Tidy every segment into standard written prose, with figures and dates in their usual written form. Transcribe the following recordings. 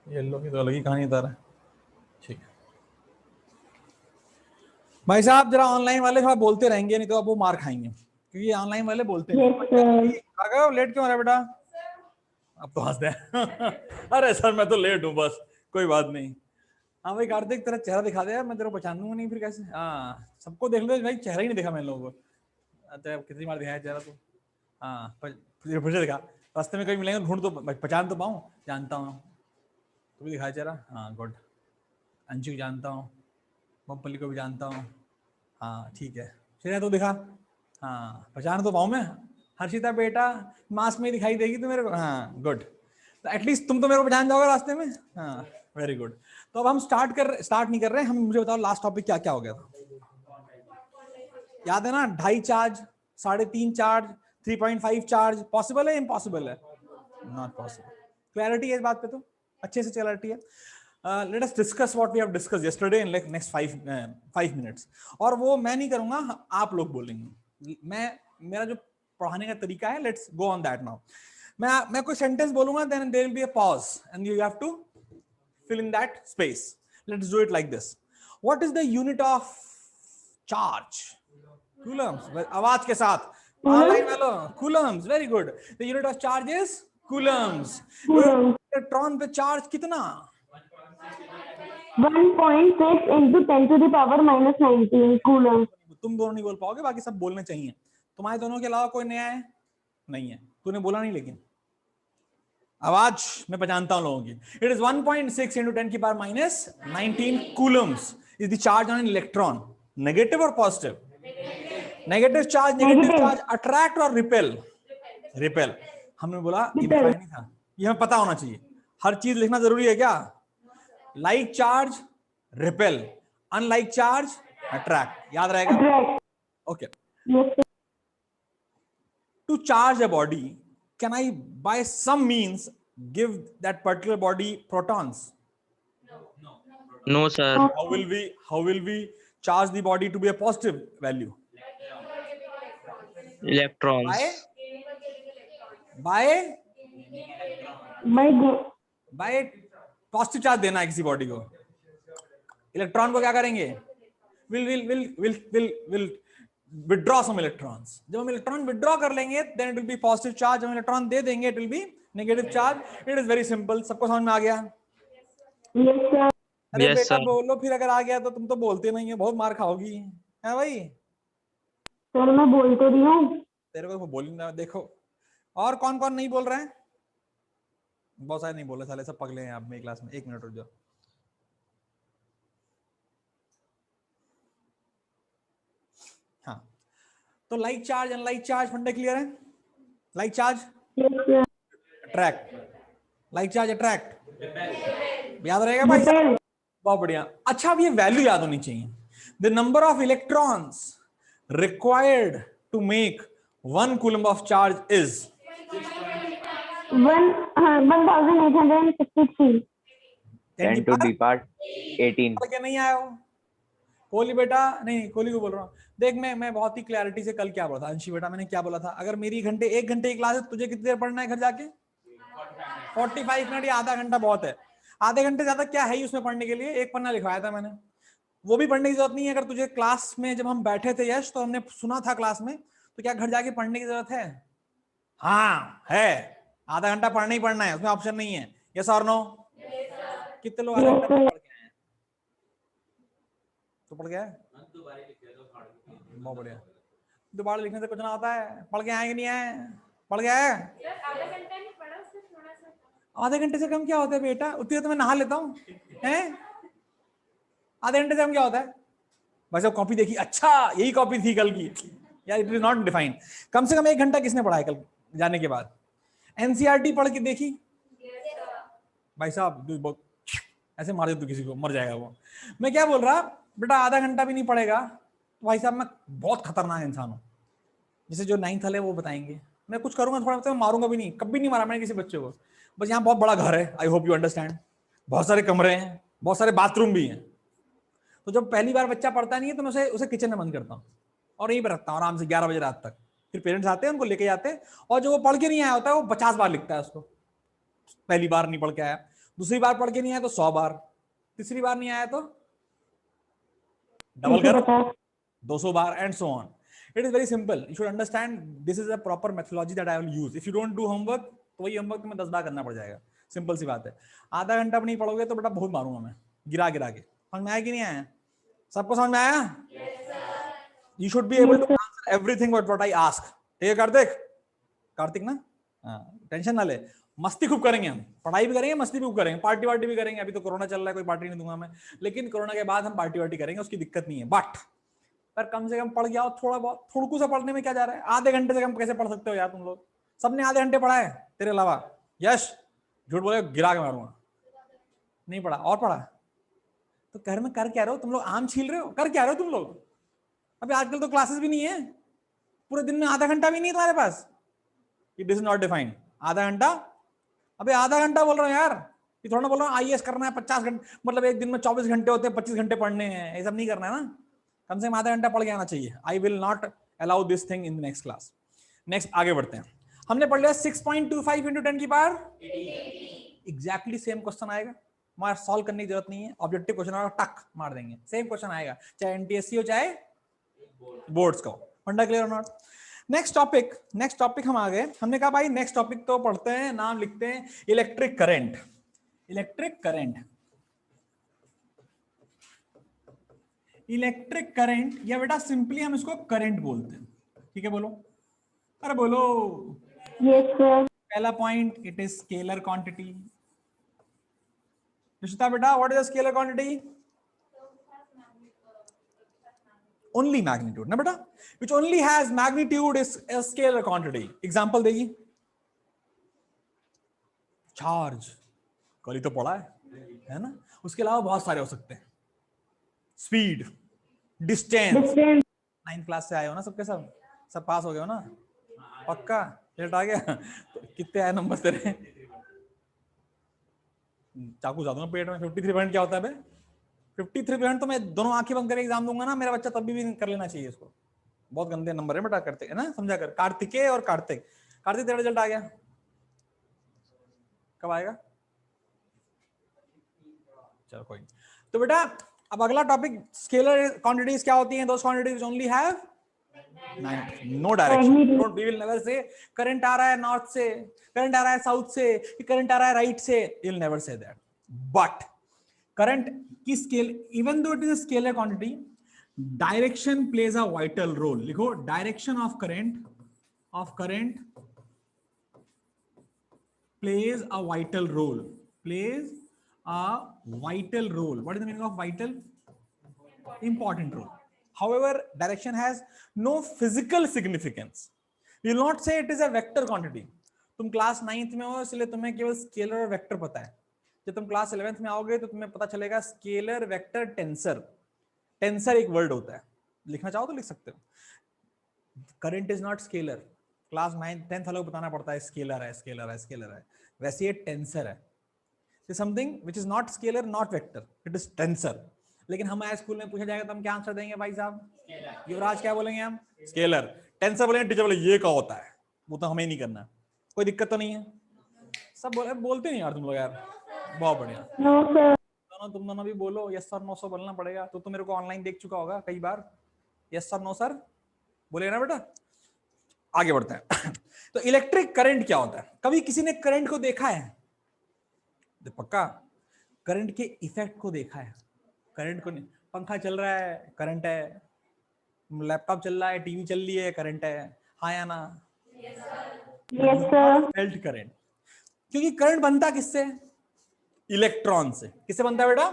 Yellow की तो अलग ही कहानी बता रहा है। ठीक है भाई साहब, जरा ऑनलाइन वाले थोड़ा बोलते रहेंगे, नहीं तो अब वो मार खाएंगे, क्योंकि ऑनलाइन वाले बोलते नहीं। Yes sir. आ गए हो? लेट क्यों हो रहा है बेटा? अब तो हंस दे। अरे सर मैं तो लेट हूँ बस, कोई बात नहीं। हाँ भाई कार्तिक, तेरा चेहरा दिखा दे यार, मैं तेरे को पहचानूंगा नहीं फिर कैसे। हाँ सबको देख लो भाई, चेहरा ही नहीं देखा मैंने लोगों को। अच्छा कितनी बार दिखाया चेहरा तो। हाँ फिर से दिखा। रास्ते में कहीं मिलेंगे ढूंढ तो पहचान तो पाऊँ। जानता हूँ। तू भी दिखाया चेहरा। हाँ गुड। अंशु को जानता हूँ। बम्पली को भी जानता हूँ। हाँ ठीक है। चेहरा तो दिखा। हाँ पहचान तो पाऊँ मैं। हर्षिता बेटा मास्क में दिखाई देगी तो मेरे को। हाँ गुड। तो एटलीस्ट तुम तो मेरे को पहचान जाओगे रास्ते में। हाँ वेरी गुड। तो अब हम स्टार्ट नहीं कर रहे हैं हम। मुझे बताओ लास्ट टॉपिक क्या क्या हो गया था। याद है ना? 2.5 चार्ज, 3.5 चार्ज, 3.5 चार्ज। पॉसिबल है इम्पॉसिबल है? Not possible. क्लैरिटी है इस बात पे तो? अच्छे से क्लैरिटी है। Let us discuss what we have discussed yesterday in next 5 minutes. और वो मैं नहीं करूंगा, आप लोग बोलेंगे। मेरा जो पढ़ाने का तरीका है, let's go on that now. मैं कोई सेंटेंस बोलूंगा, then there will be a pause and you have to fill in that space. Let's do it like this. What is the unit of charge? Coulombs. आवाज के साथ online वालों, coulombs. Very good. The unit of charge is coulombs. Electron पे charge कितना? 1.6 into 10 to the power minus 19 coulomb. तुम दोनों नहीं बोल पाओगे, बाकी सब बोलने चाहिए। तुम्हारे दोनों के अलावा कोई नया है? नहीं है। तूने बोला नहीं, लेकिन आवाज मैं पहचानता हूं लोगों की। इट इज 1.6 into 10 की power minus 19 Coulomb's is the charge on an electron. Negative और पॉजिटिव? नेगेटिव चार्ज अट्रैक्ट और रिपेल? रिपेल। हमने बोला इंप्लाई नहीं था, ये हमें पता होना चाहिए। हर चीज लिखना जरूरी है क्या? Like charge repel, unlike charge attract. याद रहेगा? Okay. To charge a body, can I by some means give that particular body protons? No, sir. How will we charge the body to be a positive value? Electrons. by by positive charge देना है किसी body को। Electron को क्या करेंगे? Will withdraw some electrons. जब हम electron withdraw कर लेंगे then it will be positive charge. हम इलेक्ट्रॉन दे देंगे it will be negative charge. It is very simple. सबको समझ में आ गया? अरे Yes, बेटा sir. बोलो फिर, अगर आ गया तो। तुम तो बोलते नहीं है, बहुत मार खाओगी है भाई। सर मैं बोल तो रही हूँ। तेरे को बोलना देखो। और कौन कौन नहीं बोल रहे हैं? बहुत सारे नहीं बोल रहे, साले सब पगले हैं आप मेरी क्लास में। 1 मिनट रुक जाओ। हाँ तो लाइक चार्ज अनलाइक चार्ज फंडे क्लियर है? Like charge attract, like charge attract. याद रहेगा भाई साहब? बहुत बढ़िया। अच्छा अब ये वैल्यू याद होनी चाहिए। The number of electrons required to make 1 coulomb of charge is 1863। 10 to the power 18. क्या नहीं आया हो? कोहली बेटा, नहीं कोहली को बोल रहा हूँ। देख मैं बहुत ही क्लैरिटी से कल क्या बोला था अंशी बेटा, मैंने क्या बोला था? अगर मेरी 1 घंटे की क्लास है, तुझे कितनी देर पढ़ना है घर जाके? 45 मिनट या आधा घंटा बहुत है। आधे घंटे ज्यादा क्या है ही उसमें पढ़ने के लिए? एक पन्ना लिखवाया था मैंने, वो भी पढ़ने की जरूरत नहीं है। अगर तुझे क्लास में जब हम बैठे थे यश, तो हमने सुना था क्लास में, तो क्या घर जाके पढ़ने की जरूरत है? हाँ है। आधा घंटा पढ़ना ही पढ़ना है, उसमें ऑप्शन नहीं है। यस और नो? कितने लोग आधा घंटा पढ़ के आए? तो पढ़ गया? बहुत बढ़िया। दोबारा लिखने से कुछ ना आता है। पढ़ के आए कि नहीं आए? पढ़ गया है? आधे घंटे से कम क्या होता है बेटा? उतनी तो मैं नहा लेता हूँ। आधे घंटे से कम क्या होता है? वैसे कॉपी देखी, अच्छा यही कॉपी थी कल की यार। It is not defined. कम से कम 1 घंटा किसने पढ़ा है कल जाने के बाद? एनसीईआरटी पढ़ के देखी? भाई साहब ऐसे मार दे तू किसी को, मर जाएगा वो। मैं क्या बोल रहा बेटा, आधा घंटा भी नहीं पड़ेगा तो भाई साहब मैं बहुत खतरनाक इंसान हूँ। जैसे जो 9th वाले वो बताएंगे, मैं कुछ करूंगा थोड़ा तो मारूंगा भी नहीं। कभी नहीं मारा मैंने किसी बच्चे को। बस यहाँ बहुत बड़ा घर है, आई होप यू अंडरस्टैंड। बहुत सारे कमरे हैं, बहुत सारे बाथरूम भी हैं। तो जब पहली बार बच्चा पढ़ता नहीं है तो मैं उसे किचन में बंद करता हूँ और यहीं पर रखता हूँ आराम से 11 बजे रात तक। फिर पेरेंट्स आते हैं, उनको लेके जाते हैं, और जो वो पढ़ के नहीं आया होता है वो 50 बार लिखता है उसको। पहली बार नहीं पढ़ के आया दूसरी बार पढ़ के नहीं आया तो 100 बार, तीसरी बार नहीं आया तो डबल कर 350। 200 बार, and so on. It is very simple. You should understand this is a proper methodology that I will use. If you don't do homework तो वही होमवर्क तुम्हें 10 बार करना पड़ जाएगा. सिंपल सी बात है. आधा घंटा भी नहीं पढ़ोगे तो बेटा बहुत मारूंगा मैं गिरा गिरा के. समझ में आया कि नहीं आया? सबको समझ में आया? You should be able to answer everything what I ask. ठीक है कार्तिक? कार्तिक ना? हाँ, टेंशन ना ले. मस्ती खूब करेंगे हम, पढ़ाई भी करेंगे, मस्ती भी खूब करेंगे, पार्टी वार्टी भी करेंगे. अभी तो कोरोना चल रहा है, कोई पार्टी नहीं दूंगा मैं, लेकिन कोरोना के बाद हम पार्टी वार्टी करेंगे, उसकी दिक्कत नहीं है. बट पर कम से कम पढ़ गया थोड़ा बहुत. थोड़कू सा पढ़ने में क्या जा रहा है? आधे घंटे से कम कैसे पढ़ सकते हो यार तुम लोग? सबने आधे घंटे पढ़ा है तेरे अलावा? यश झूठ बोले गिरा के मारूंगा. नहीं पढ़ा? और पढ़ा तो घर में कर क्या रहे हो तुम लोग? आम छील रहे हो? कर क्या रहे हो तुम लोग? अभी आजकल तो क्लासेस भी नहीं है, पूरे दिन में आधा घंटा भी नहीं है तुम्हारे पास. It is not defined. आधा घंटा, अबे आधा घंटा बोल रहा हूँ यार. ये थोड़ा ना बोल रहा हूँ आईएएस करना है 50 घंटे, मतलब एक दिन में 24 घंटे होते हैं, 25 घंटे पढ़ने हैं. ये सब नहीं करना है ना. कम से कम आधा घंटा पढ़ के आना चाहिए. I will not allow this thing in the next class. Next आगे बढ़ते हैं. हमने पढ़ लिया 6.25 इंटू 10 की पावर एग्जैक्टली सेम क्वेश्चन आएगा. हमारा सॉल्व करने की जरूरत नहीं है. ऑब्जेक्टिव क्वेश्चन आएगा, टक मार देंगे. सेम क्वेश्चन आएगा चाहे एनटीएससी हो चाहे बोर्ड्स का हो. फंडा क्लियर और नॉट? नेक्स्ट टॉपिक हम आ गए. हमने कहा भाई नेक्स्ट टॉपिक तो पढ़ते हैं, नाम लिखते हैं इलेक्ट्रिक करंट. इलेक्ट्रिक करंट या बेटा सिंपली हम इसको करंट बोलते हैं. ठीक है बोलो, अरे बोलो. Yes sir. पहला point, it is scalar quantity. रिश्ता बेटा what is a scalar quantity? Only magnitude ना बेटा, which only has magnitude is a scalar quantity. Example देगी. चार्ज कल ही तो पढ़ा है ना. उसके अलावा बहुत सारे हो सकते हैं. Speed, distance. Distance. 9th class से आए हो ना सबके सब पास हो गए हो ना? पक्का रिजल्ट आ गया? तो कितने आए नंबर तेरे? चाकू जा दूंगा पेट में. 53% क्या होता है बे? 53% तो मैं दोनों आंखें बंद करके एग्जाम दूंगा ना मेरा बच्चा, तब भी कर लेना चाहिए इसको. बहुत गंदे नंबर है बेटा करते है ना, समझा कर. कार्तिकेय और कार्तिक तेरा रिजल्ट आ गया, कब आएगा? चलो कोई. तो बेटा अब अगला टॉपिक, स्केलर क्वांटिटीज क्या होती हैं? Those quantities only have no direction. Don't, we will never say current आ रहा है नॉर्थ से, करंट आ रहा है साउथ से, करंट आ रहा है राइट से. You will never say that. But current की scale, even though it is a scalar quantity, direction plays a vital role. लिखो direction of current plays a vital role. What is the meaning of vital? Important role. However, direction has no physical significance. We will not say it is a vector quantity. तुम class 9th में हो इसलिए तुम्हें केवल scalar और vector पता है. जब तुम क्लास 11th में आओगे तो तुम्हें पता चलेगा स्केलर, वेक्टर, टेंसर. टेंसर एक वर्ड होता है, लिखना चाहो तो लिख सकते हो. Current is not scalar. Class 9th 10th वालों को बताना पड़ता है स्केलर है. वैसे ये टेंसर है. Something which is not scalar, not vector, it is tensor. लेकिन हमारे स्कूल में पूछा जाएगा तो हम क्या आंसर देंगे भाई साहब? युवराज क्या बोलेंगे हम? स्केलर. टेंसर बोलेंगे टीचर बोले ये क्या होता है, वो तो हमें नहीं करना. कोई दिक्कत तो नहीं है? सब बोलते नहीं यार तुम लोग यार. बहुत बढ़िया. No sir. तुम दोनों भी बोलो. यस सर नो सर बोलना पड़ेगा. तो मेरे को ऑनलाइन देख चुका होगा कई बार. यस सर नो सर बोले ना बेटा. आगे बढ़ते हैं. तो इलेक्ट्रिक करंट क्या होता है? कभी किसी ने करंट को देखा है? पक्का करंट के इफेक्ट को देखा है? करंट को नहीं. पंखा चल रहा है करंट है, लैपटॉप चल रहा है, टीवी चल रही है, करंट है. हाँ या ना? Yes sir. Felt current. क्योंकि करंट बनता किससे? इलेक्ट्रॉन से. किससे बनता है बेटा?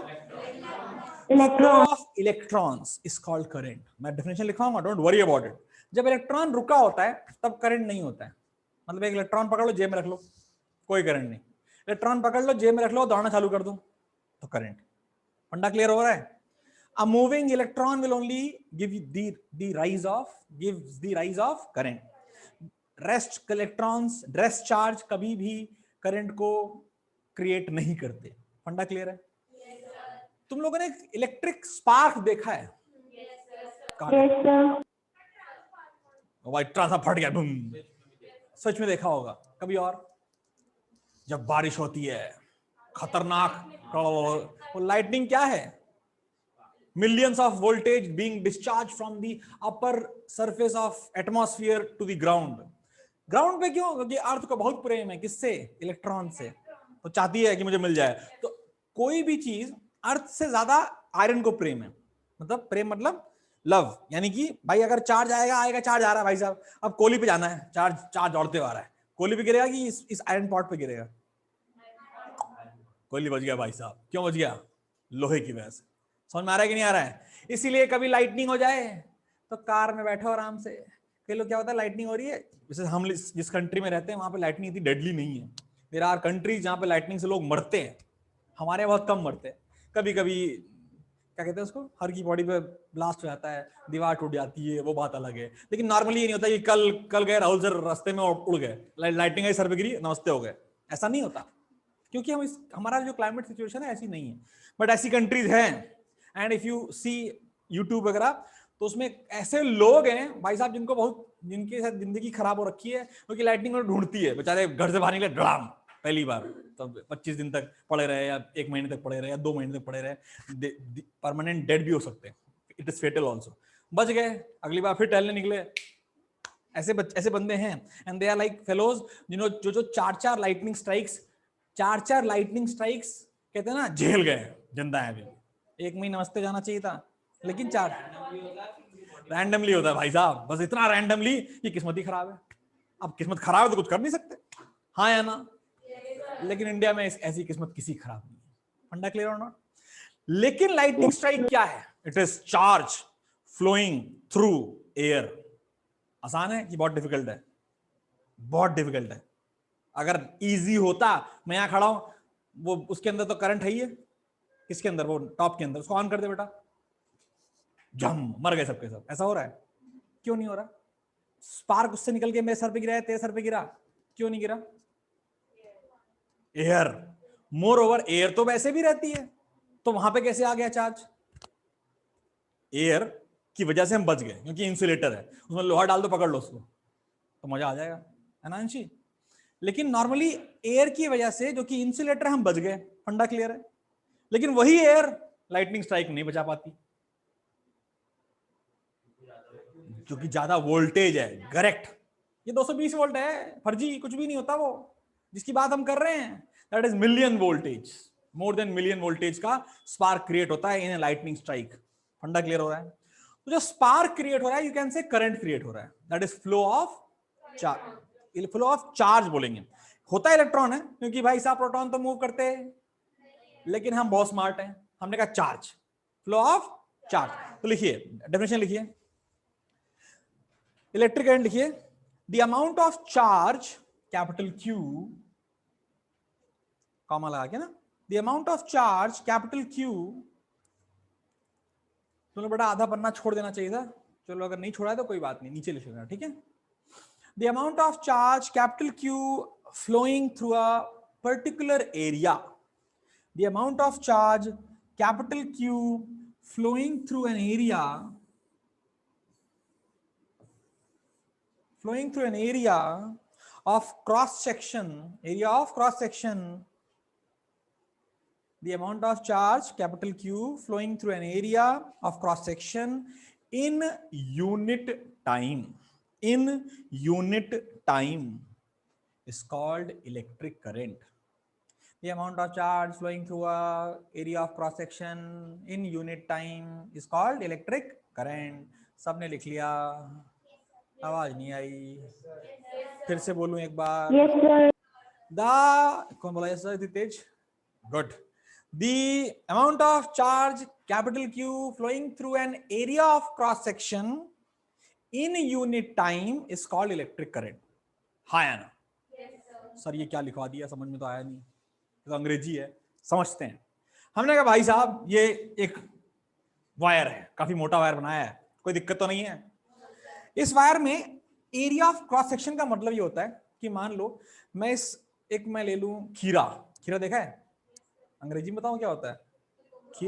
Electron. Of electrons is called current. मैं डेफिनेशन लिखाऊंगा, डोंट वरी अबाउट इट. जब इलेक्ट्रॉन रुका होता है तब करंट नहीं होता है. मतलब एक इलेक्ट्रॉन पकड़ लो जेब में रख लो, कोई करंट नहीं. इलेक्ट्रॉन पकड़ लो जेब में रख लो, दौड़ना चालू कर दो तो करंट. फंडा क्लियर हो रहा है? A moving electron will only give the rise of current. Rest electrons, rest charge कभी भी करंट को क्रिएट नहीं करते. फंडा क्लियर है? तुम लोगों ने इलेक्ट्रिक स्पार्क देखा है? Yes sir. व्हाइट ट्रांसफर फट गया बूम. सच में देखा होगा कभी? और जब बारिश होती है खतरनाक। वो लाइटनिंग क्या है? Millions of voltage being discharge from the upper surface of atmosphere to the ground. Ground पे क्यों? क्योंकि अर्थ को बहुत प्रेम है किससे? इलेक्ट्रॉन से। तो चाहती है कि मुझे मिल जाए। तो कोई भी चीज अर्थ से ज्यादा आयरन को प्रेम है। मतलब प्रेम मतलब लव, यानी कि भाई अगर चार्ज आएगा आएगा, चार्ज आ रहा है भाई साहब, अब कोहली पे जाना है, चार्ज चार्ज दौड़ते हुए आ रहा है, कोहली पे गिरेगा कि इस आयरन पॉट पे गिरेगा? कोहली बच गया भाई साहब। क्यों बच गया? लोहे की वजह से। समझ में आ रहा है कि नहीं आ रहा है? इसीलिए कभी लाइटनिंग हो जाए तो कार में बैठो आराम से। कई लोग क्या होता है, लाइटनिंग हो रही है, जैसे हम जिस कंट्री में रहते हैं वहां पे लाइटनिंग इतनी डेडली नहीं है। देयर आर कंट्रीज जहां पे लाइटनिंग से लोग मरते हैं, हमारे बहुत कम मरते हैं। कभी कभी क्या कहते हैं उसको, हर की बॉडी पे ब्लास्ट हो जाता है, दीवार टूट जाती है, वो बात अलग है। लेकिन नॉर्मली ये नहीं होता कि कल कल गए राहुल सर रास्ते में उड़ गए, लाइटिंग आई सर पे गिरी, नमस्ते हो गए, ऐसा नहीं होता। क्योंकि हमारा जो क्लाइमेट सिचुएशन है ऐसी नहीं है। बट ऐसी कंट्रीज हैं, and if you see YouTube वगैरह, तो उसमें ऐसे लोग हैं भाई साहब जिनके साथ जिंदगी खराब हो रखी है, क्योंकि लाइटनिंग उन्हें ढूंढती है। बेचारे घर से बाहर निकले डराम पहली बार, तो 25 दिन तक पड़े रहे, या 1 महीने तक पड़े रहे, या 2 महीने तक पड़े रहे, परमानेंट डेड भी हो सकते हैं। It is fatal also. बच गए, अगली बार फिर टहलने निकले। ऐसे बंदे हैं, and they are like fellows जो 4-4 लाइटनिंग स्ट्राइक्स, 4-4 लाइटनिंग स्ट्राइक्स कहते हैं ना, झेल गए, जिंदा है अभी। 1 महीने नमस्ते जाना चाहिए था, लेकिन 4 रैंडमली होता है भाई साहब, बस इतना रैंडमली कि किस्मत ही खराब है। अब किस्मत खराब है तो कुछ कर नहीं सकते, हाँ या ना? लेकिन इंडिया में ऐसी किस्मत किसी खराब नहीं है। फंडा क्लियर और नॉट? लेकिन लाइटनिंग स्ट्राइक क्या है? It is charge flowing through air. आसान है कि बहुत डिफिकल्ट है? बहुत डिफिकल्ट है। अगर इजी होता, मैं यहां खड़ा हूं, वो उसके अंदर तो करंट है ही है, किसके अंदर? वो टॉप के अंदर, उसको ऑन कर दे बेटा, जम, मर गए सबके सब। ऐसा हो रहा है? क्यों नहीं हो रहा? स्पार्क उससे निकल के मेरे सर पे गिरा है, तेरे सर पे गिरा, क्यों नहीं गिरा? एयर। मोर ओवर एयर तो वैसे भी रहती है, तो वहां पे कैसे आ गया चार्ज? एयर की वजह से हम बच गए, क्योंकि इंसुलेटर है, उसमें लोहा डाल दो, पकड़ लो उसको, तो मजा आ जाएगा, है ना अंशी? लेकिन नॉर्मली एयर की वजह से, जो कि इंसुलेटर, हम बच गए। फंडा क्लियर है? लेकिन वही एयर लाइटनिंग स्ट्राइक नहीं बचा पाती, क्योंकि ज्यादा वोल्टेज है। करेक्ट, ये 220 वोल्ट है, फर्जी कुछ भी नहीं होता। वो जिसकी बात हम कर रहे हैं, that is million voltage, more than million voltage का स्पार्क क्रिएट होता है इन लाइटनिंग स्ट्राइक। फंडा क्लियर हो रहा है? तो जो स्पार्क क्रिएट हो रहा है, you can say current create हो रहा है, that is flow of charge. Flow of charge बोलेंगे, होता है इलेक्ट्रॉन है, क्योंकि भाई साहब प्रोटॉन तो मूव करते हैं, लेकिन हम बहुत स्मार्ट हैं, हमने कहा चार्ज, फ्लो ऑफ चार्ज। तो लिखिए, डेफिनेशन लिखिए, इलेक्ट्रिक करंट लिखिए, the amount of charge capital Q, comma लगा के ना, the amount of charge capital Q. चलो बेटा, आधा पन्ना छोड़ देना चाहिए था, चलो अगर नहीं छोड़ा है तो कोई बात नहीं, नीचे लिख लेना, ठीक है? The amount of charge capital Q flowing through a particular area, the amount of charge capital Q flowing through an area, flowing through an area of cross section, the amount of charge capital Q flowing through an area of cross section in unit time, is called electric current. The amount of charge flowing through a area of cross section in unit time is called electric current. सबने लिख लिया? आवाज नहीं आई, फिर से बोलूं एक बार? Yes, sir. कौन बोला? Yes sir, Tej, good. The amount of charge capital Q flowing through an area of cross section in unit time is called electric current. हाँ या ना? सर ये क्या लिखवा दिया, समझ में तो आया नहीं, तो अंग्रेजी है, समझते हैं। हमने कहा भाई साहब ये एक वायर है, काफी मोटा वायर बनाया है, कोई दिक्कत तो नहीं है। इस वायर में एरिया ऑफ क्रॉस सेक्शन का मतलब ये होता है कि मान लो मैं मैं ले लूं खीरा। खीरा देखा है? अंग्रेजी में बताऊं क्या होता है?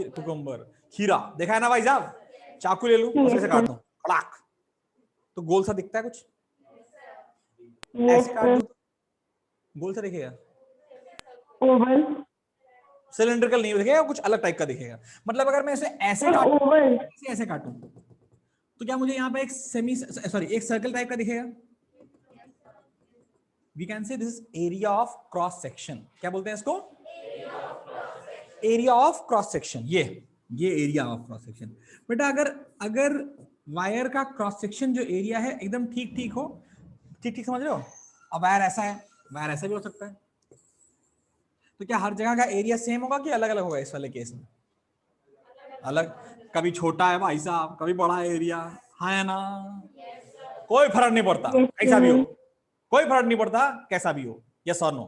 कुकुम्बर। खीरा देखा है ना भाई साहब? चाकू ले लूं, उसमें से काट दूं, कड़ाक, तो गोल सा दिखता है कुछ, Yes, ऐसे काट sir. दो, गोल सा दिखेगा। Oval. सिलेंड्रिकल नहीं दिखेगा, कुछ अलग टाइप का दिखेगा। मतलब अगर मैं इसे ऐसे सर काटूं, ओवल। ऐसे काटूं, तो क्या मुझे यहाँ पे एक एक सर्कल टाइप का दिखेगा? We can say this area of cross section. क्या बोलते हैं इसको? Area of cross section. ये एरिया ऑफ क्रॉस सेक्शन। बेटा अगर अगर वायर का क्रॉस सेक्शन जो एरिया है एकदम ठीक ठीक हो, ठीक ठीक समझ रहे हो? अब वायर ऐसा है, वायर ऐसा भी हो सकता है, तो क्या हर जगह का एरिया सेम होगा कि अलग अलग होगा? इस वाले केस में अलग, कभी छोटा है भाई साहब, कभी बड़ा है एरिया, है ना? कोई फर्क नहीं पड़ता Yes, कैसा भी हो, sir. कोई फर्क नहीं पड़ता कैसा भी हो, यस और नो।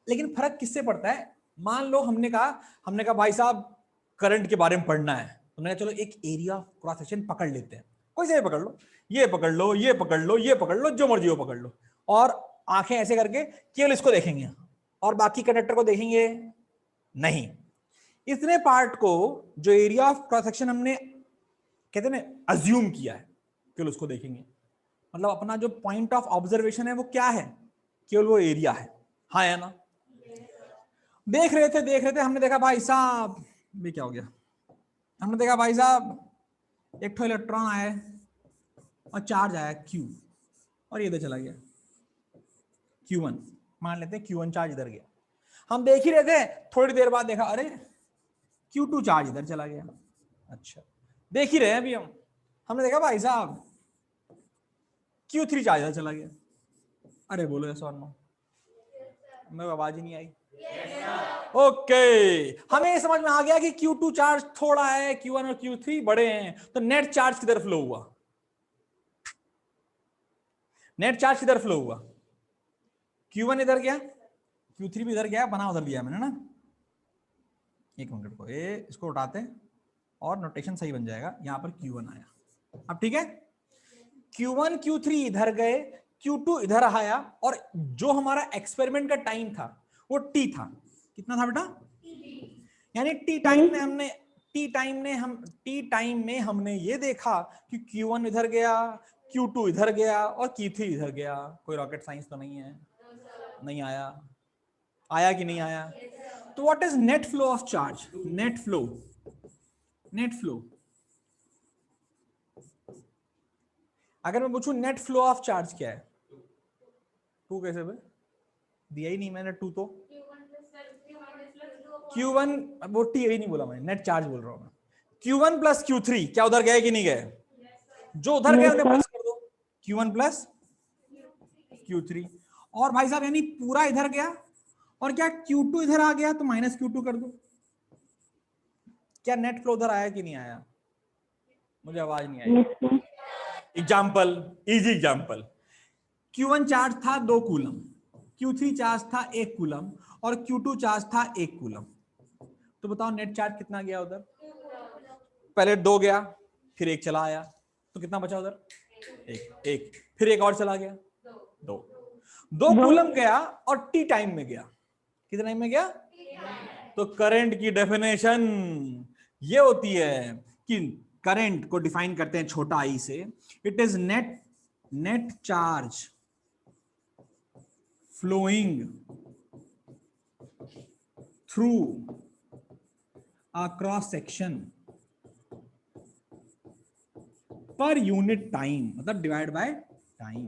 लेकिन फर्क किससे पड़ता है? मान लो हमने कहा भाई साहब करंट के बारे में पढ़ना है, तो मैंने चलो एक एरिया क्रॉस सेक्शन पकड़ लेते हैं, कोई से भी पकड़ लो, ये पकड़ लो, ये पकड़ लो, ये पकड़ लो, जो मर्जी हो पकड़ लो, और आंखें ऐसे करके केवल इसको देखेंगे और बाकी कंडक्टर को देखेंगे नहीं। इतने पार्ट को जो एरिया ऑफ क्रॉस सेक्शन हमने कहते हैं ना अज्यूम किया है, केवल उसको देखेंगे। मतलब अपना जो पॉइंट ऑफ ऑब्जर्वेशन है वो क्या है? केवल वो एरिया है, हाँ या ना? देख रहे थे हमने देखा भाई साहब, ये क्या हो गया? हमने देखा भाई साहब एक ठो इलेक्ट्रॉन आया और चार्ज आया Q, और ये इधर चला गया Q1, मान लेते हैं Q1 चार्ज इधर गया। हम देख ही रहे थे, थोड़ी देर बाद देखा अरे Q2 चार्ज इधर चला गया। अच्छा, देख ही रहे हैं अभी हमने देखा भाई साहब Q3 चार्ज इधर चला गया। अरे बोलो यस और नो? मेरी आवाज ही नहीं आई। ओके, हमें समझ में आ गया कि Q2 चार्ज थोड़ा है, Q1 और Q3 बड़े हैं, तो नेट चार्ज किधर फ्लो हुआ? नेट चार्ज किधर फ्लो हुआ? Q1 इधर गया, Q3 भी इधर गया, बना उधर दिया मैंने ना। एक मिनट को इसको उठाते हैं और नोटेशन सही बन जाएगा। यहां पर Q1 आया, अब ठीक है, Q1 Q3 इधर गए, Q2 इधर आया, और जो हमारा एक्सपेरिमेंट का टाइम था वो T था। कितना था बेटा? यानी टी टाइम में हमने ये देखा कि Q1 इधर गया, Q2 इधर गया और Q3 इधर गया। कोई रॉकेट साइंस तो नहीं है? नहीं आया? आया कि नहीं आया? तो what is net flow of charge? Net flow अगर मैं पूछूं नेट फ्लो ऑफ चार्ज क्या है? टू कैसे बे? दिया ही नहीं मैंने टू तो। Q1 वो टी यही नहीं बोला मैंने, नेट चार्ज बोल रहा हूं मैं। Q1 प्लस Q3 क्या उधर गए कि नहीं गए? जो उधर गए Yes, उन्हें sir. प्लस कर दो, Q1 प्लस Q3। और भाई साहब यानी पूरा इधर गया, और क्या Q2 इधर आ गया तो माइनस Q2 कर दो। क्या नेट फ्लो उधर आया कि नहीं आया? मुझे आवाज नहीं आई। Yes, sir. Example, easy example, Q1 charge था 2 कूलम, Q3 चार्ज था 1 कूलम, और Q2 चार्ज था 1 कूलम। तो बताओ नेट चार्ज कितना गया उधर? पहले 2 गया, फिर 1 चला आया, तो कितना बचा उधर? 1, फिर 1 और चला गया, 2 कूलम गया और टी टाइम में गया। कितने टाइम में गया? तो करंट की डेफिनेशन ये होती है कि करंट को डिफाइन करते हैं छोटा आई से, it is net charge flowing through a cross section per unit time, मतलब डिवाइड बाय टाइम।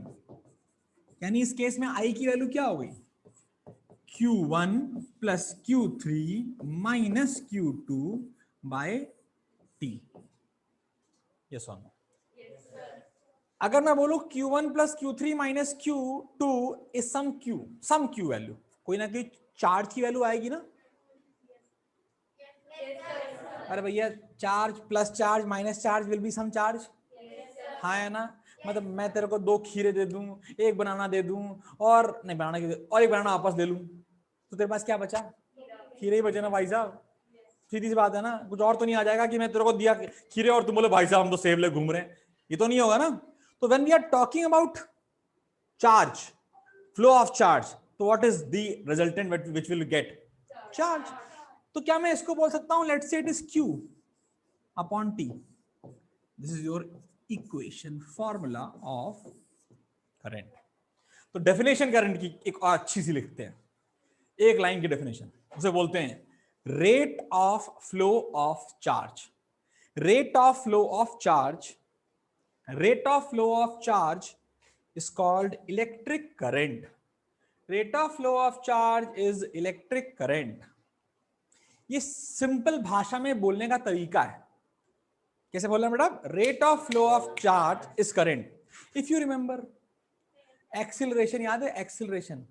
यानी इस केस में आई की वैल्यू क्या हो गई? Q1 plus Q3 minus Q2 by T। Yes और नो? अगर मैं बोलूं Q1 plus Q3 minus Q2 is some Q value, कोई ना कोई चार्ज की वैल्यू आएगी ना? अरे भैया charge plus charge minus charge will be some charge, हाँ है ना? मतलब मैं तेरे को 2 खीरे दे दूं, 1 बनाना दे दूं, और नहीं बनाना और 1 बनाना वापस दे लूं, तो तेरे पास क्या बचा? खीरे ही बचे ना भाई साहब। सीधी सी बात है ना, कुछ और तो नहीं आ जाएगा कि मैं तेरे को दिया खीरे और तुम बोले भाई साहब हम तो सेब ले घूम रहे हैं, ये तो नहीं होगा ना। तो when we are talking about charge, flow of charge, तो what is the resultant which will get? Charge. तो क्या मैं इसको बोल सकता हूं let's say it is Q upon T। This is your equation, formula of current. तो definition current की एक और अच्छी सी लिखते हैं, एक लाइन की डेफिनेशन। उसे बोलते हैं rate of flow of charge. Rate of flow of charge, rate of flow of charge is called electric current. Rate of flow of charge is electric current. ये सिंपल भाषा में बोलने का तरीका है। कैसे बोलना बेटा? Rate of flow of charge is current. If you remember acceleration, याद है acceleration?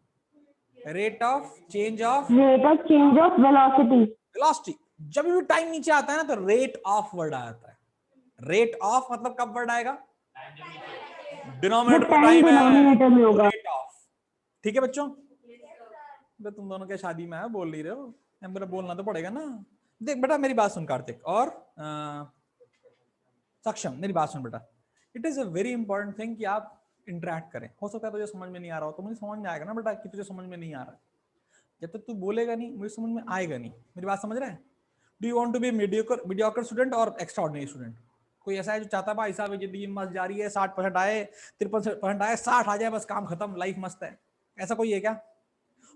Rate of change of velocity. Velocity. जब भी टाइम नीचे आता है ना तो रेट ऑफ वर्ड आता है। रेट ऑफ मतलब कब वर्ड आएगा? डिनोमिनेटर में टाइम है, रेट ऑफ। ठीक है बच्चों? तुम दोनों के शादी में बोल रही रहे हो, मेरा बोलना तो पड़ेगा ना। देख बेटा मेरी बात सुन कार्तिक और सक्षम, मेरी बात सुन बेटा। It is a very important thing कि आप इंटरेक्ट करें। हो सकता है तुझे समझ में नहीं आ रहा हो, तो मुझे समझ में आएगा ना बेटा कि तुझे समझ में नहीं आ रहा। जब तक तू बोलेगा नहीं मुझे समझ में आएगा नहीं। मेरी बात समझ रहा है? Do you want to be mediocre student और एक्स्ट्राऑर्डिनरी स्टूडेंट? कोई ऐसा है जो चाहता है भाई साहब जिंदगी मस्त जा रही है, 60% आए, 53% आए, 60 आ जाए बस काम खत्म, लाइफ मस्त है? ऐसा कोई है क्या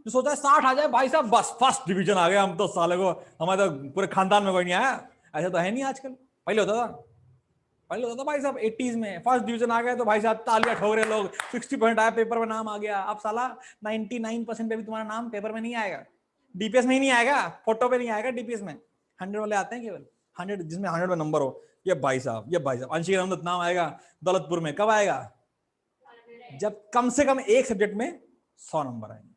जो सोचा है 60 आ जाए भाई साहब बस फर्स्ट डिवीजन आ गया, हम तो साले को, हमारे तो पूरे खानदान में कोई नहीं आया? ऐसा तो है नहीं आजकल। पहले होता था, पहले होता था भाई साहब 80s में फर्स्ट डिवीजन आ गए तो भाई साहब तालियां ठोक रहे लोग, 60% आया, पेपर में नाम आ गया। अब साला 99% पे भी तुम्हारा नाम पेपर में नहीं आएगा, डीपीएस में ही नहीं आएगा, फोटो पे नहीं आएगा डीपीएस में। 100 वाले आते हैं केवल, 100 जिसमें 100 में नंबर हो। ये भाई साहब अंशी का नाम आएगा दौलतपुर में, कब आएगा? जब कम से कम एक सब्जेक्ट में 100 नंबर आएंगे।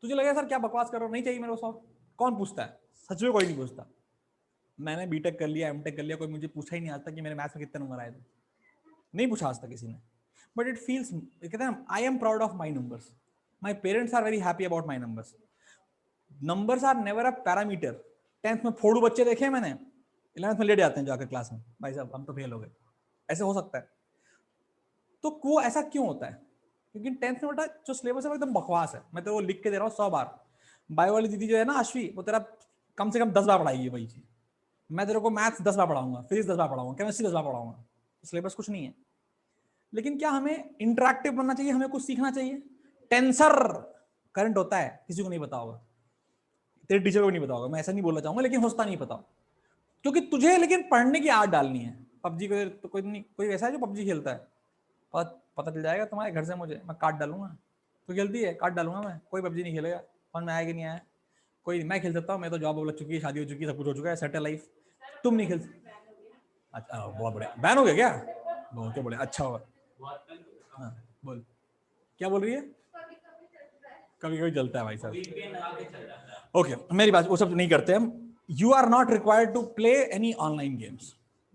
तुझे लगेगा सर क्या बकवास कर रहा हो, नहीं चाहिए मेरे को 100? कौन पूछता है? सच में कोई नहीं पूछता। मैंने बीटेक कर लिया, एमटेक कर लिया, कोई मुझे पूछा ही नहीं आज तक कि मेरे मैथ्स में कितने नंबर आए थे। नहीं पूछा आज तक किसी ने। बट इट फील्स, कहते हैं I am proud of my numbers, my parents are very happy about my numbers. Numbers are never a parameter. 10th में फोड़ू बच्चे देखे हैं मैंने, 11th में लेट जाते हैं जाकर क्लास में, भाई साहब हम तो फेल हो गए। ऐसे हो सकता है? तो वो ऐसा क्यों होता है? क्योंकि 10th में बेटा जो सिलेबस है वो एकदम बकवास है। मैं तो वो लिख के दे रहा हूँ 100 बार। बायो वाली दीदी जो है ना अश्वी, वो तेरा कम से कम 10 बार पढ़ाई है वही चीज। मैं तेरे को मैथ्स 10 बार पढ़ाऊंगा, फिजिक्स 10 बार पढ़ाऊंगा, केमिस्ट्री 10 बार पढ़ाऊंगा। सिलेबस कुछ नहीं है। लेकिन क्या हमें इंटरेक्टिव बनना चाहिए, हमें कुछ सीखना चाहिए। टेंसर करंट होता है, किसी को नहीं पता होगा, तेरे टीचर को नहीं पता होगा, मैं ऐसा नहीं बोलना चाहूंगा, लेकिन होता नहीं पता, क्योंकि तुझे लेकिन पढ़ने की आदत डालनी है। पबजी को तो कोई नहीं, कोई वैसा है जो पबजी खेलता है, पता चल जाएगा तुम्हारे घर से, मुझे मैं काट डालूंगा। तो खेलती है, काट डालूंगा मैं। कोई पबजी नहीं खेलेगा, समझ में आएगा नहीं आया कोई। मैं खेल सकता हूँ, मैं तो जॉब लग चुकी है, शादी हो चुकी है, सब कुछ हो चुका है, सेटल लाइफ। तुम नहीं खेल। अच्छा बहुत बढ़िया, बैन हो गया क्या? बहुत बढ़िया, अच्छा होगा। हाँ बोल, क्या बोल रही है? कभी कभी चलता है भाई साहब। ओके मेरी बात, वो सब नहीं करते हम। You are not required to play any online games.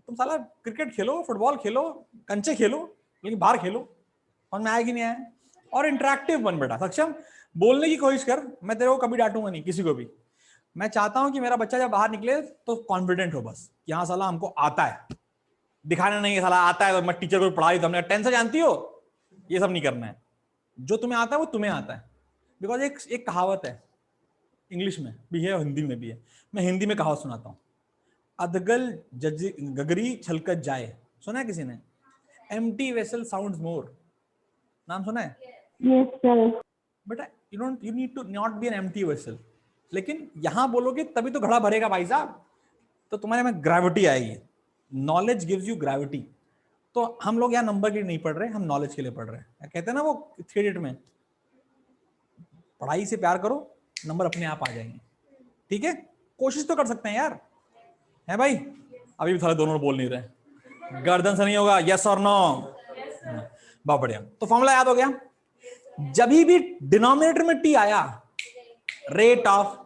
तुम साला क्रिकेट खेलो, फुटबॉल खेलो, कंचे खेलो, लेकिन बाहर खेलो। समझ में आएगी नहीं आया? और इंटरेक्टिव बन बेटा। सक्षम बोलने की कोशिश कर, मैं तेरे को कभी डांटूंगा नहीं, किसी को भी। मैं चाहता हूं कि मेरा बच्चा जब बाहर निकले तो कॉन्फिडेंट हो, बस यहाँ साला हमको आता है, दिखाना नहीं है साला आता है तो मैं टीचर को पढ़ाई तो हमने टेंशन जानती हो, ये सब नहीं करना है। जो तुम्हें आता है वो तुम्हें आता है। बिकॉज एक कहावत है, इंग्लिश में भी है और हिंदी में भी है। मैं हिंदी में कहावत सुनाता हूँ। अधगल गगरी छलकत जाए, सुना है किसी ने? एम्प्टी वेसल साउंड्स मोर, नाम सुना है? Yes sir. बेटा you need to not be an empty vessel. लेकिन यहां बोलोगे तभी तो घड़ा भरेगा भाई साहब, तो तुम्हारे में ग्रेविटी आएगी। Knowledge gives you gravity. तो हम लोग यहाँ नंबर के लिए नहीं पढ़ रहे, हम नॉलेज के लिए पढ़ रहे हैं। कहते हैं ना वो 3 इडियट में, पढ़ाई से प्यार करो, नंबर अपने आप आ जाएंगे। ठीक है, कोशिश तो कर सकते हैं यार, है भाई? अभी भी थोड़ा दोनों बोल नहीं रहे, गर्दन से नहीं होगा, यस और नो। बहुत बढ़िया, तो फॉर्मूला याद हो गया। जब भी डिनोमिनेटर में टी आया, rate of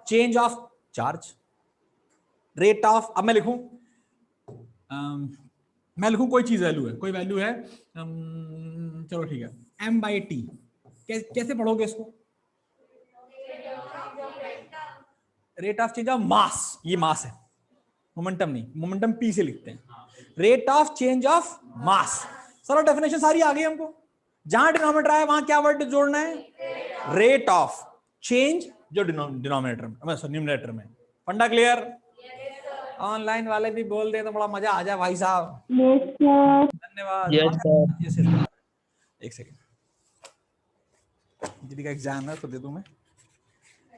change of charge, rate of, अब मैं लिखूं, मैं लिखूं कोई चीज वैल्यू है, कोई वैल्यू है, चलो ठीक है, m/t। कैसे पढ़ोगे इसको? Rate of change of mass, ये मास है, मोमेंटम नहीं, मोमेंटम p से लिखते हैं। Rate of change of mass, सारा डेफिनेशन सारी आ गई हमको। जहां डिनोमिनेटर आया वहां क्या वर्ड जोड़ना है? रेट ऑफ चेंज, जो डिनोमिनेटर में, न्यूमरेटर में। फंडा क्लियर? ऑनलाइन वाले भी बोल दे तो बड़ा मजा आ जाए भाई साहब। Yes sir. धन्यवाद। Yes, sir. एक सेकेंड, दीदी का एग्जाम है तो दे दूं मैं।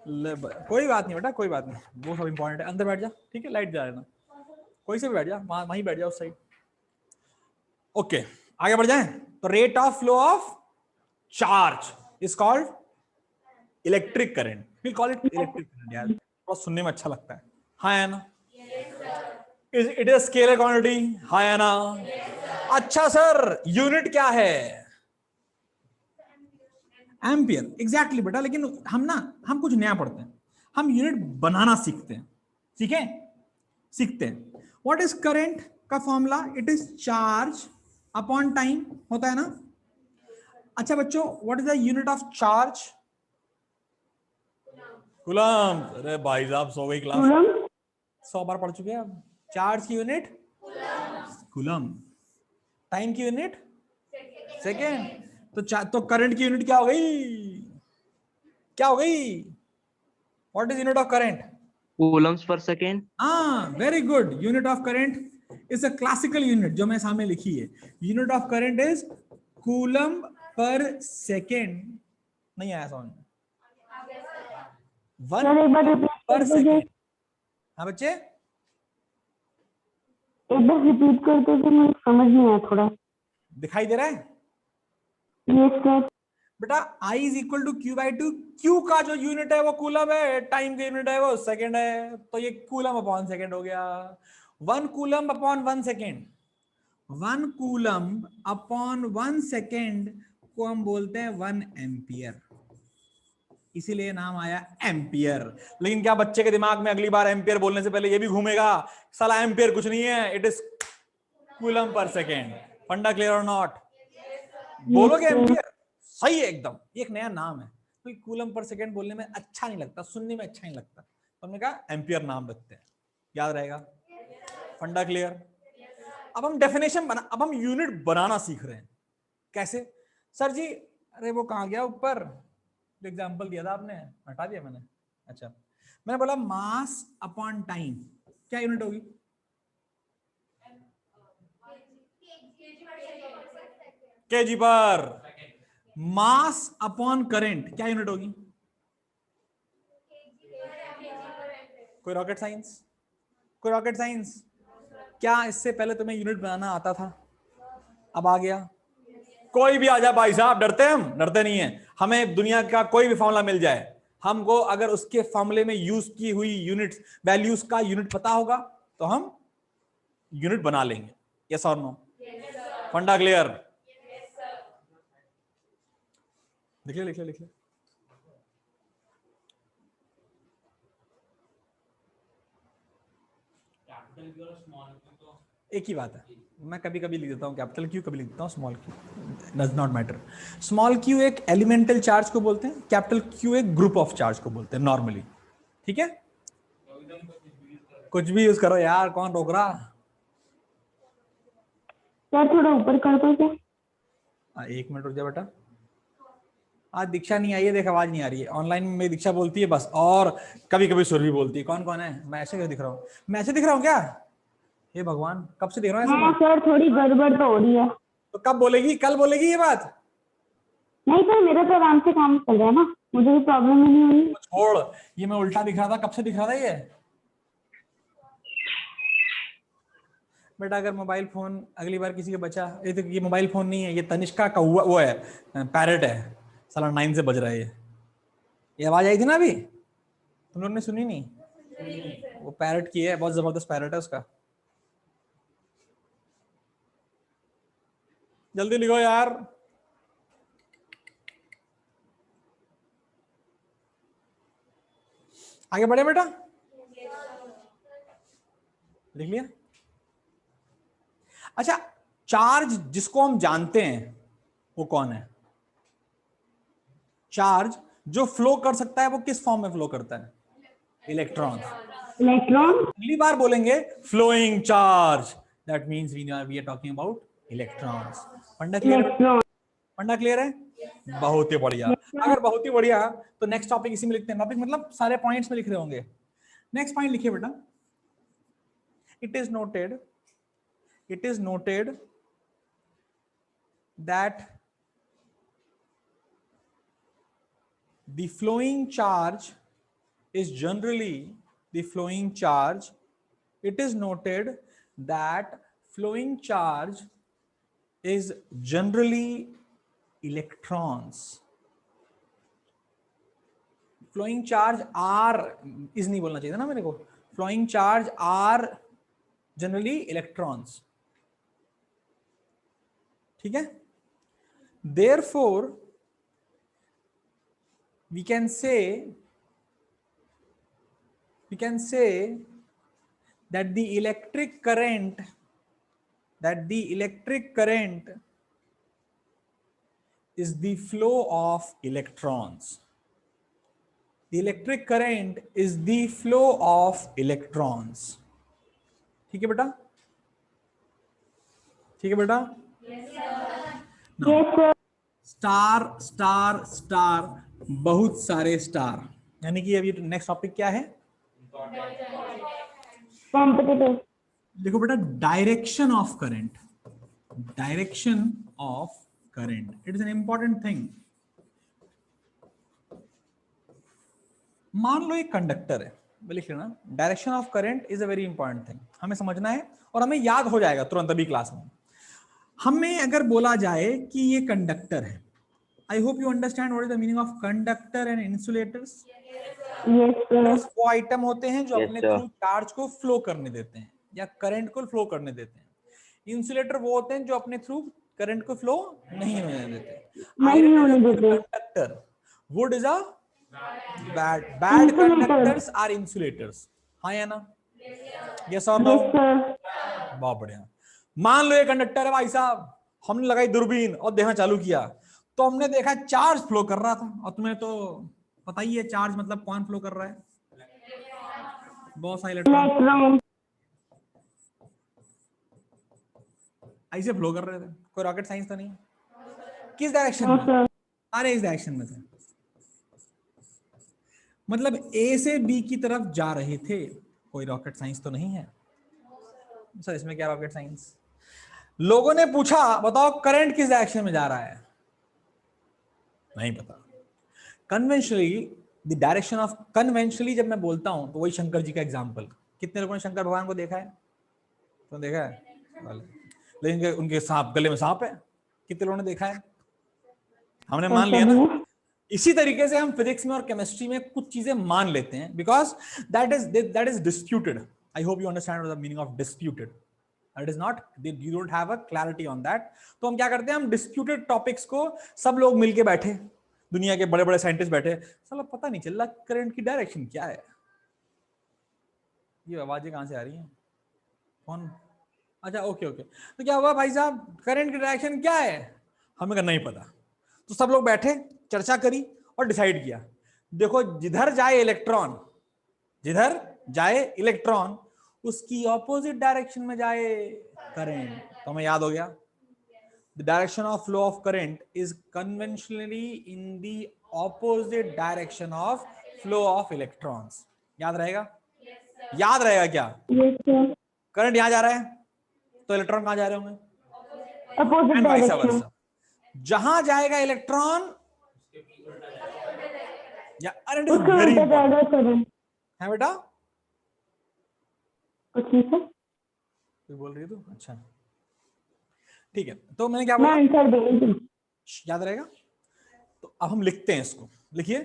कोई बात नहीं बेटा, कोई बात नहीं, वो सब इंपॉर्टेंट है। अंदर बैठ जा, ठीक है, लाइट जा रहा है ना, कोई से भी बैठ जा, वहीं बैठ जा उस साइड। ओके, आगे बढ़ जाएं। तो rate of flow of charge is called electric current, will call it electric current यार, बहुत सुनने में अच्छा लगता है। हाँ है ना? इट इज स्केलर क्वांटिटी, हाँ है ना? अच्छा सर, यूनिट क्या है? एम्पियर, एग्जैक्टली बेटा। लेकिन हम कुछ नया पढ़ते हैं, हम यूनिट बनाना सीखते हैं, सीखते हैं। व्हाट इज करंट का formula? It is charge upon time, होता है ना? अच्छा बच्चों, what is the unit of charge? Coulomb. अरे भाई साहब, सो गई क्लास, कूलम 100 बार पढ़ चुके हैं अब। चार्ज की यूनिट कूलम, टाइम की यूनिट सेकेंड। तो करंट की यूनिट क्या हो गई? क्या हो गई? What is unit of current? coulombs per second. हाँ, very good. Unit of current is a classical unit जो मैं सामने लिखी है। Unit of current is coulomb पर सेकेंड। नहीं आया समझ में? सर एक बार 1 रिपीट पर कर दीजिए, सेकेंड। हाँ बच्चे, एक बार रिपीट कर दीजिए, मुझे समझ नहीं आया थोड़ा। दिखाई दे रहा है यस सर। बेटा? I is equal to Q by two. Q का जो यूनिट है वो कूलम है, टाइम का यूनिट है वो सेकेंड है, तो ये कूलम अपॉन सेकेंड हो गया। 1 coulomb upon 1 second, 1 coulomb upon 1 second को हम बोलते हैं 1 एम्पियर, इसीलिए नाम आया एम्पियर। लेकिन क्या बच्चे के दिमाग में अगली बार एम्पियर बोलने से पहले ये भी घूमेगा, साला एम्पियर कुछ नहीं है, इट इज कूलम पर सेकेंड। फंडा क्लियर और नॉट? बोलोगे एम्पियर? सही है एकदम, ये एक नया नाम है। तो कूलम पर सेकेंड बोलने में अच्छा नहीं लगता, सुनने में अच्छा नहीं लगता, तो हमने कहा एम्पियर नाम रखते हैं, याद रहेगा। फंडा क्लियर? अब हम डेफिनेशन अब हम यूनिट बनाना सीख रहे हैं। कैसे सर जी? अरे वो कहाँ गया ऊपर, जो एग्जाम्पल दिया था आपने, हटा दिया मैंने। अच्छा, मैंने बोला मास अपॉन टाइम, क्या यूनिट होगी? केजी पर। मास अपॉन करंट क्या यूनिट होगी? कोई रॉकेट साइंस? कोई रॉकेट साइंस? क्या इससे पहले तुम्हें यूनिट बनाना आता था? अब आ गया? कोई भी आ जाए भाई साहब, डरते हैं? हम डरते नहीं है। हमें दुनिया का कोई भी फॉर्मूला मिल जाए, हमको अगर उसके फॉर्मूले में यूज की हुई यूनिट वैल्यूज का यूनिट पता होगा तो हम यूनिट बना लेंगे। यस और नो? फंडा क्लियर? लिख ले लिख ले लिख ले। एक ही बात है, मैं कभी कभी लिख देता हूँ कैपिटल क्यू, कभी लिख देता हूँ small Q, does not matter. Small Q एक एलिमेंटल चार्ज को बोलते हैं, कैपिटल क्यू एक ग्रुप ऑफ चार्ज को बोलते हैं नॉर्मली, ठीक है? कुछ भी यूज करो यार, कौन रोक रहा? सर थोड़ा ऊपर कर दो क्या? 1 मिनट रुक जा बेटा। आज दीक्षा नहीं आई है, देख आवाज नहीं आ रही है। ऑनलाइन में मेरी दीक्षा बोलती है बस, और कभी कभी सुरभि बोलती है। कौन कौन है? मैं ऐसे क्यों दिख रहा हूँ? मैं ऐसे दिख रहा हूँ क्या? हे भगवान, कब से दिख रहा हूँ ऐसे हाँ मैं? सर, थोड़ी गड़बड़ तो हो रही है। तो कब बोलेगी? कल बोलेगी ये बात? नहीं सर, मेरा तो आराम से काम चल रहा है ना, मुझे भी प्रॉब्लम ही नहीं हो रही। छोड़, ये मैं उल्टा दिख रहा था, कब से दिख रहा था ये? बेटा अगर मोबाइल फोन अगली बार किसी का बचा, ये मोबाइल फोन नहीं है, ये तनिष्का का वो है, पैरेट है, साला 9 से बज रहा है ये आवाज आई थी ना अभी, तुम लोगों ने सुनी नहीं? वो पैरेट की है, बहुत जबरदस्त पैरेट है उसका। जल्दी लिखो यार। आगे बढ़े बेटा? लिख लिया? अच्छा, चार्ज जिसको हम जानते हैं वो कौन है? चार्ज जो फ्लो कर सकता है वो किस फॉर्म में फ्लो करता है? इलेक्ट्रॉन। इलेक्ट्रॉन। अगली बार बोलेंगे flowing charge, that means we are talking about electrons. Funda clear है? इलेक्ट्रॉन। फंडा क्लियर है? बहुत ही बढ़िया। अगर बहुत ही बढ़िया, तो नेक्स्ट टॉपिक इसी में लिखते हैं। टॉपिक मतलब सारे पॉइंट्स में लिख रहे होंगे। नेक्स्ट पॉइंट लिखिए बेटा। It is noted that the flowing charge is generally the flowing charge. It is noted that flowing charge is generally electrons. Flowing charge are is नहीं बोलना चाहिए था ना मेरे को. Flowing charge are generally electrons. ठीक है. Therefore we can say that the electric current is the flow of electrons. The electric current is the flow of electrons. ठीक है बेटा? ठीक है बेटा? Yes, sir. Star star star, बहुत सारे स्टार, यानी कि अभी नेक्स्ट टॉपिक क्या है? Competitive. देखो बेटा, direction of current. Direction of current, it is an important thing. मान लो एक कंडक्टर है, लिख लेना. Direction of current is a very important thing. हमें समझना है और हमें याद हो जाएगा तुरंत अभी क्लास में. हमें अगर बोला जाए कि ये कंडक्टर है, I hope you understand what is the meaning of conductor and insulators. Yes, sir. वो आइटम होते हैं जो Yes, अपने sir. थ्रू चार्ज को फ्लो करने देते हैं या करंट को फ्लो करने देते हैं. इंसुलेटर वो होते हैं जो अपने थ्रू करंट को फ्लो नहीं होने देते. नहीं होने देते. Conductor. Would is a bad conductors are insulators. हाँ या ना? Yes or no? Yes, sir. बहुत बढ़िया. मान लो ये कंडक्टर है भाई साहब, हमने लगाई दूरबीन और देखना चालू किया तो हमने देखा चार्ज फ्लो कर रहा था. और तुम्हें तो पता ही है चार्ज मतलब कौन फ्लो कर रहा है? बहुत सारे इलेक्ट्रॉन Electron. ऐसे फ्लो कर रहे थे. कोई रॉकेट साइंस तो नहीं. किस डायरेक्शन No, में? sir. अरे इस डायरेक्शन में थे. मतलब ए से बी की तरफ जा रहे थे. कोई रॉकेट साइंस तो नहीं है सर. इसमें क्या रॉकेट साइंस? लोगों ने पूछा बताओ करंट किस डायरेक्शन में जा रहा है? नहीं पता. Conventionally the direction of, conventionally जब मैं बोलता हूं तो वही शंकर जी का एग्जांपल. कितने लोगों ने शंकर भगवान को देखा है? तो देखा है, लेकिन उनके सांप, गले में सांप है. कितने लोगों ने देखा है? हमने मान लिया ना. इसी तरीके से हम फिजिक्स में और केमिस्ट्री में कुछ चीजें मान लेते हैं because that is disputed. I hope you understand the meaning of disputed. That is not, you don't have a clarity on that. तो हम क्या करते हैं, हम डिस्प्यूटेड टॉपिक्स को सब लोग मिलके बैठे, दुनिया के बड़े बड़े साइंटिस्ट बैठे, साला पता नहीं चल रहा करंट की डायरेक्शन क्या है. ये आवाजें कहां से आ रही हैं? कौन? अच्छा ओके ओके. तो क्या हुआ भाई साहब, करंट की डायरेक्शन क्या है? हमें का नहीं पता. तो सब लोग बैठे, चर्चा करी और डिसाइड किया. देखो जिधर जाए इलेक्ट्रॉन उसकी ऑपोजिट डायरेक्शन में जाए करंट. तो हमें याद हो गया, the direction of flow of current is conventionally in the opposite direction of flow of electrons. याद रहेगा? याद रहेगा क्या? Yes, sir. करंट यहां जा रहा है तो इलेक्ट्रॉन कहां जा रहे होंगे? Opposite and vice direction. वर्सा. जहां जाएगा इलेक्ट्रॉन या अरे उसके वेरी उल्टा जाएगा करंट. है बेटा. कुछ नहीं सर. कुछ बोल रही है तू? अच्छा ठीक है. तो मैंने क्या मैं बोला, आंसर दे रही थी. याद रहेगा? तो अब हम लिखते हैं इसको. लिखिए,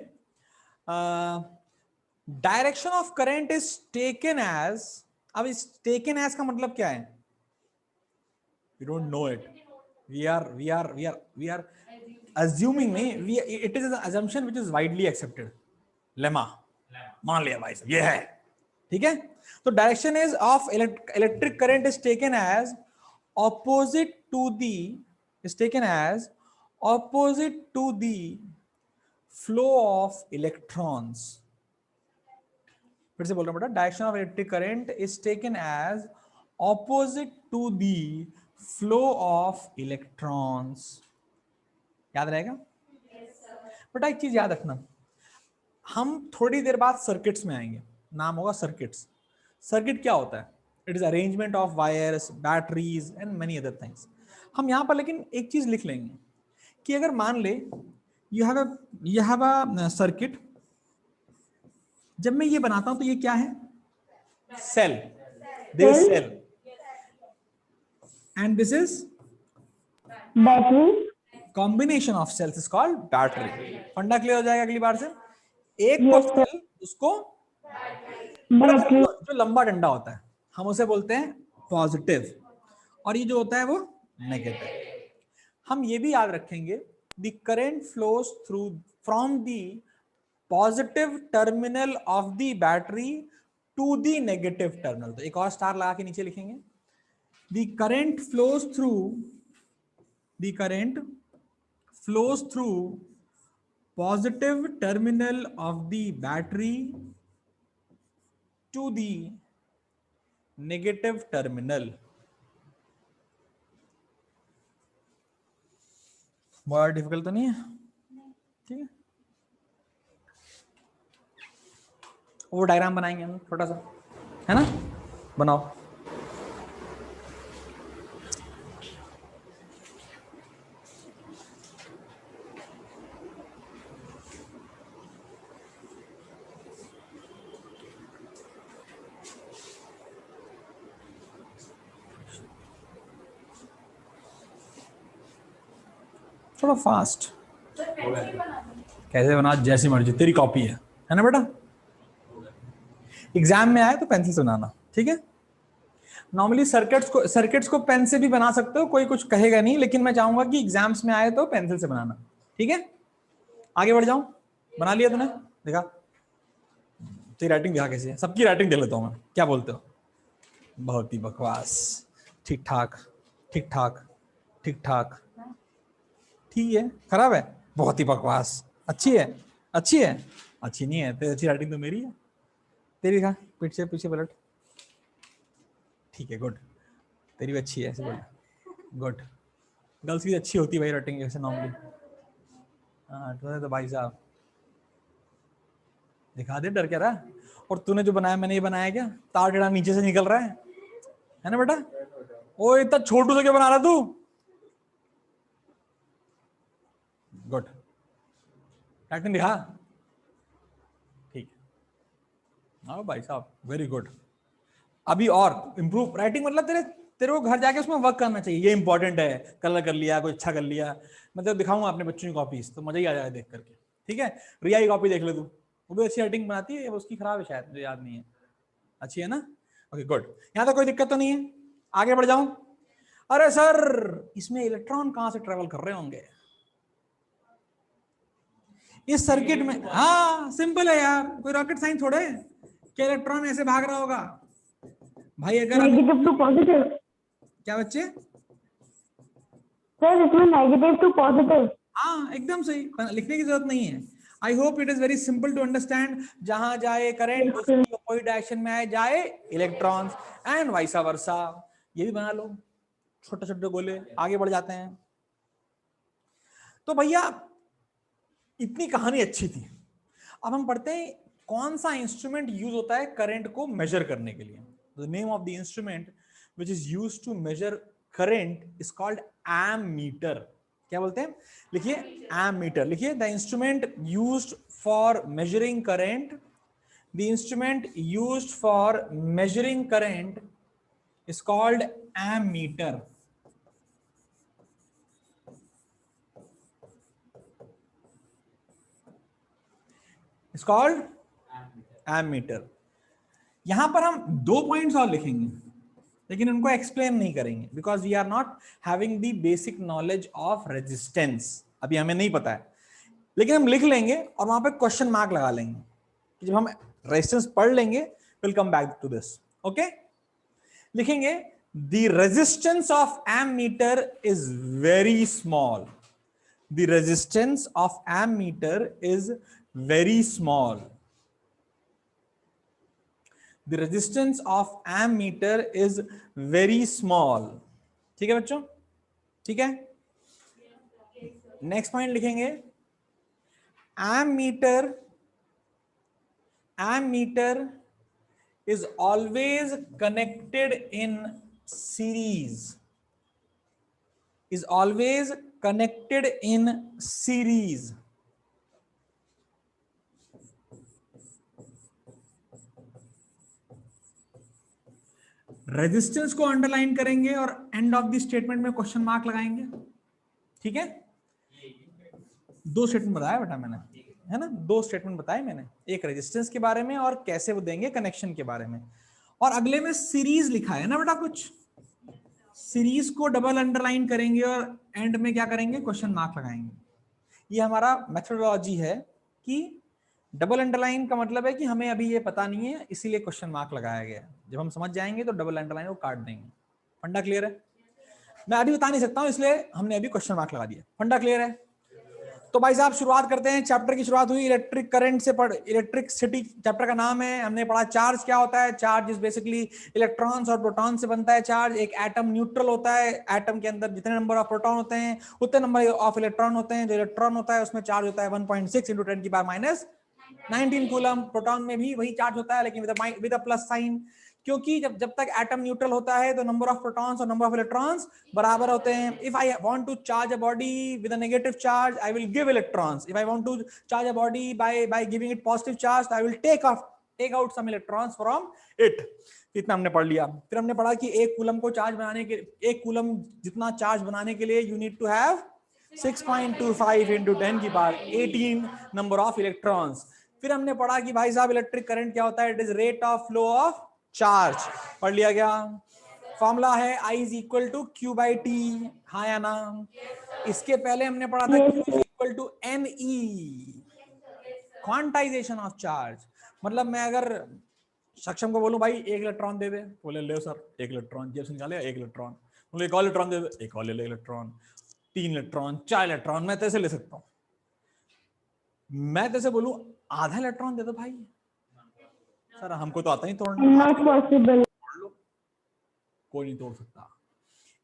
direction of current is taken as. अब इस टेकन एज का मतलब क्या है? We don't know it. We are assuming नहीं, it is an assumption which is widely accepted. लेमा मान लिया भाई साहब ये है. ठीक है. तो direction is of electric current is taken as opposite to the flow of electrons. फिर से बोल रहा हूं बेटा, direction of electric current is taken as opposite to the flow of electrons. याद रहेगा? बेटा एक चीज याद रखना, हम थोड़ी देर बाद सर्किट्स में आएंगे. नाम होगा सर्किट्स. सर्किट क्या होता है? It is arrangement of wires, batteries and many other things. हम यहाँ पर लेकिन एक चीज लिख लेंगे कि अगर मान ले यू हैव अ सर्किट जब मैं ये बनाता हूं तो ये क्या है? Cell, this Cell. Cell, and this is Battery. Combination of cells is called battery. Funda clear हो जाएगा अगली बार से। एक को Yes sir. सेल, उसको बड़ा Battery. जो लंबा डंडा होता है हम उसे बोलते हैं पॉजिटिव, और ये जो होता है वो नेगेटिव। हम ये भी याद रखेंगे, the current flows through from the positive terminal of the battery to the negative terminal. तो एक और स्टार लगा के नीचे लिखेंगे, the current flows through, the current flows through positive terminal of the battery to the negative terminal। बड़ा difficult तो नहीं है? ठीक है, वो डायग्राम बनाएंगे हम छोटा सा, है ना? बनाओ। थोड़ा फास्ट। कैसे बना? जैसी मर्जी, तेरी कॉपी है ना बेटा? एग्जाम में आए तो पेंसिल से बनाना, ठीक है? नॉर्मली सर्किट्स को पेन से भी बना सकते हो, कोई कुछ कहेगा नहीं, लेकिन मैं चाहूंगा कि एग्जाम्स में आए तो पेंसिल से बनाना, ठीक है? आगे बढ़ जाऊं? बना लिया तूने? देखा तेरी राइटिंग, देखा कैसी है? सबकी राइटिंग देख लेता हूं मैं, क्या बोलते हो? बहुत ही बकवास। ठीक ठाक, ठीक ठाक, ठीक ठाक, ठीक है, खराब है, बहुत ही बकवास, अच्छी है, अच्छी है, अच्छी नहीं है, तेरी अच्छी राइटिंग तो मेरी है। तेरी दिखा, पीठ से पीछे पलट, ठीक है, गुड, तेरी भी अच्छी है, ऐसे बोल, गुड। गर्ल्स की अच्छी होती है भाई राइटिंग ऐसे नॉर्मली। हाँ तो भाई साहब दिखा दे, डर क्या रहा? और तूने जो बनाया, मैंने ये बनाया क्या? तार टेढ़ा नीचे से निकल रहा है ना बेटा? ओ इतना छोटू से क्या बना रहा तू? गुड, राइटिंग दिखा, ठीक है, हाँ भाई साहब, वेरी गुड। अभी और इम्प्रूव राइटिंग, मतलब तेरे तेरे को घर जाके उसमें वर्क करना चाहिए, ये इंपॉर्टेंट है। कलर कर लिया, कोई अच्छा कर लिया, मैं तो दिखाऊंगा अपने बच्चों की कॉपीज, तो मजा ही आ जाएगा देख करके, ठीक है? रिया की कॉपी देख ले तू, वो भी अच्छी राइटिंग बनाती है, उसकी खराब है शायद, मुझे याद नहीं है। अच्छी है ना? ओके गुड, यहाँ तो कोई दिक्कत तो नहीं है। आगे बढ़ जाऊं? अरे सर, इसमें इलेक्ट्रॉन कहां से ट्रेवल कर रहे होंगे इस सर्किट में? हाँ सिंपल है यार, कोई रॉकेट साइंस थोड़े है कि इलेक्ट्रॉन ऐसे भाग रहा होगा भाई। अगर अभी Negative to positive. क्या बच्चे? Sir, इसमें negative to positive. हाँ एकदम सही, लिखने की जरूरत नहीं है। I hope it is very simple to understand. जहां जाए करंट, Yes sir. उसकी अपोजिट डायरेक्शन में आए जाए इलेक्ट्रॉन्स, एंड वाइसा वर्सा। ये भी बना लो, छोटे छोटे गोले। आगे बढ़ जाते हैं। तो भैया इतनी कहानी अच्छी थी। अब हम पढ़ते हैं कौन सा इंस्ट्रूमेंट यूज होता है करंट को मेजर करने के लिए। The name of the instrument which is use to measure current is called ammeter. क्या बोलते हैं? लिखिए, एमीटर लिखिए। The instrument used for measuring current, the instrument used for measuring current is called ammeter. Is called ammeter. यहां पर हम दो points और लिखेंगे, लेकिन उनको एक्सप्लेन नहीं करेंगे, because we are not having the basic knowledge of resistance. अभी हमें नहीं पता है, लेकिन हम लिख लेंगे और वहां पे क्वेश्चन मार्क लगा लेंगे कि जब हम रेजिस्टेंस पढ़ लेंगे, will come back to this. Okay, लिखेंगे the resistance of ammeter is very small. The resistance of ammeter is very small. The resistance of ammeter is very small। ठीक है बच्चों? ठीक है, नेक्स्ट पॉइंट लिखेंगे, ammeter is always connected in series, is always connected in series। Resistance को underline करेंगे और end of the statement में क्वेश्चन मार्क लगाएंगे। ठीक है, दो स्टेटमेंट बताया बेटा मैंने, है ना, दो स्टेटमेंट बताए मैंने, एक रेजिस्टेंस के बारे में और कैसे वो देंगे कनेक्शन के बारे में, और अगले में सीरीज लिखा है ना बेटा, कुछ सीरीज को डबल अंडरलाइन करेंगे और एंड में क्या करेंगे, क्वेश्चन मार्क लगाएंगे। ये हमारा मेथोडोलॉजी है कि डबल अंडरलाइन का मतलब है कि हमें अभी ये पता नहीं है, इसीलिए क्वेश्चन मार्क लगाया गया। जब हम समझ जाएंगे तो डबल अंडरलाइन को काट देंगे। फंडा क्लियर है? मैं अभी बता नहीं सकता हूं, इसलिए हमने अभी क्वेश्चन मार्क लगा दिया। फंडा क्लियर है? तो भाई साहब शुरुआत करते हैं। चैप्टर की शुरुआत हुई इलेक्ट्रिक करंट से, पढ़ इलेक्ट्रिसिटी चैप्टर का नाम है। हमने पढ़ा चार्ज क्या होता है। चार्ज इज बेसिकली इलेक्ट्रॉन्स और प्रोटॉन से बनता है चार्ज। एक एटम न्यूट्रल होता है, एटम के अंदर जितने नंबर ऑफ प्रोटॉन होते हैं उतने नंबर ऑफ इलेक्ट्रॉन होते हैं। जो इलेक्ट्रॉन होता है उसमें चार्ज होता है 1.6 × 10⁻⁻19 कूलम। प्रोटॉन में भी वही चार्ज होता है लेकिन विद अ प्लस साइन, क्योंकि जब तक एटम न्यूट्रल होता है तो नंबर ऑफ प्रोटॉन्स और नंबर ऑफ इलेक्ट्रॉन्स बराबर होते हैं। If I want to charge a body with a negative charge I will give electrons. If I want to charge a body by giving it positive charge I will take out some electrons from it. इतना हमने पढ़ लिया। फिर हमने पढ़ा कि एक coulomb को चार्ज बनाने के, एक कूलम जितना चार्ज बनाने के लिए you need to have 6.25 × 10⁻18 number of electrons. फिर हमने पढ़ा कि भाई साहब इलेक्ट्रिक करंट क्या होता है, it is rate of flow of charge. पढ़ लिया गया। फॉर्मूला है I is equal to Q/T, हाँ या ना? इसके पहले हमने पढ़ा था Q is equal to NE, quantization of charge. मतलब मैं अगर सक्षम को बोलूं भाई एक इलेक्ट्रॉन दे दे, बोले ले सर एक इलेक्ट्रॉन, जेब से निकाले एक इलेक्ट्रॉन, बोले एक और इलेक्ट्रॉन दे दे, एक और ले ले इलेक्ट्रॉन, 3 इलेक्ट्रॉन, 4 इलेक्ट्रॉन, मैं तैसे ले सकता हूं। मैं तैसे बोलूं आधा इलेक्ट्रॉन दे दो भाई, सर हमको तो आता नहीं तोड़ना। Not possible. कोई नहीं तोड़ सकता।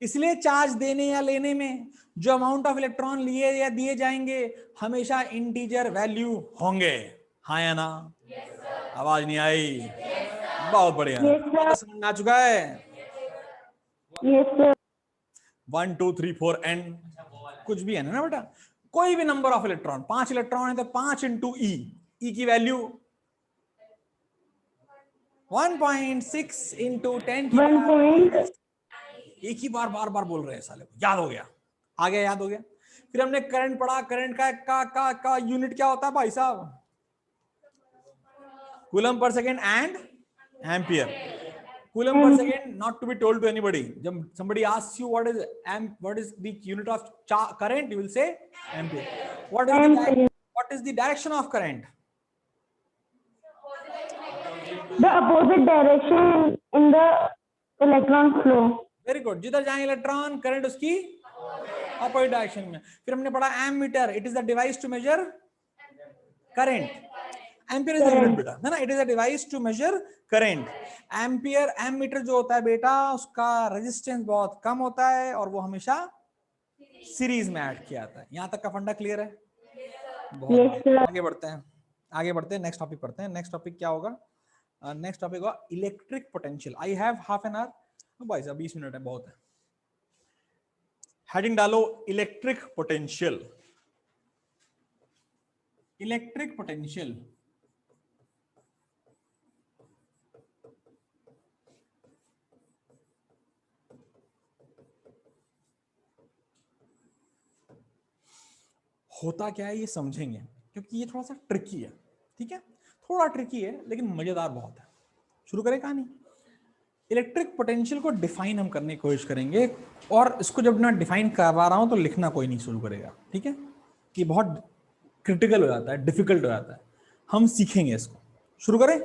इसलिए चार्ज देने या लेने में जो अमाउंट ऑफ इलेक्ट्रॉन लिए या दिए जाएंगे हमेशा इंटीजर वैल्यू होंगे, हाँ या ना? आवाज नहीं आई? बहुत बढ़िया, समझ में आ चुका है? Yes sir. 1 2 3 4 n कुछ भी है ना बेटा, कोई भी नंबर ऑफ इलेक्ट्रॉन, 5 इलेक्ट्रॉन है तो 5 × E, E की वैल्यू 1.6 × 10⁻⁻⁰ एक ही बार बोल रहे हैं साले को, याद हो गया? आ गया, याद हो गया। फिर हमने करंट पढ़ा। करंट का यूनिट क्या होता है भाई साहब? कूलम पर सेकेंड एंड एम्पियर। कूलम पर second not to be told to anybody. जब somebody asks you what is the unit of current, you will say ampere. What is the direction of current? The opposite direction in the electron flow. Very good, जिधर जाए electron current उसकी opposite direction में। फिर हमने पढ़ा ammeter, it is the device to measure current. Ampere is the unit बेटा, है ना, it is a device to measure current. Ampere, ammeter जो होता है बेटा उसका रेजिस्टेंस बहुत कम होता है और वो हमेशा सीरीज में ऐड किया जाता है। यहां तक का फंडा क्लियर है? बहुत आगे बढ़ते हैं, नेक्स्ट टॉपिक पढ़ते हैं। नेक्स्ट टॉपिक क्या होगा? नेक्स्ट टॉपिक होगा electric potential. I have half an hour भाई साहब, 20 मिनट है, बहुत है। हेडिंग डालो इलेक्ट्रिक पोटेंशियल। इलेक्ट्रिक पोटेंशियल होता क्या है ये समझेंगे, क्योंकि ये थोड़ा सा ट्रिकी है। ठीक है, थोड़ा ट्रिकी है लेकिन मजेदार बहुत है। शुरू करें कहानी। इलेक्ट्रिक पोटेंशियल को डिफाइन हम करने की कोशिश करेंगे, और इसको जब मैं डिफाइन करवा रहा हूं तो लिखना कोई नहीं शुरू करेगा। ठीक है, कि बहुत क्रिटिकल हो जाता है, डिफिकल्ट हो जाता है। हम सीखेंगे इसको। शुरू करें।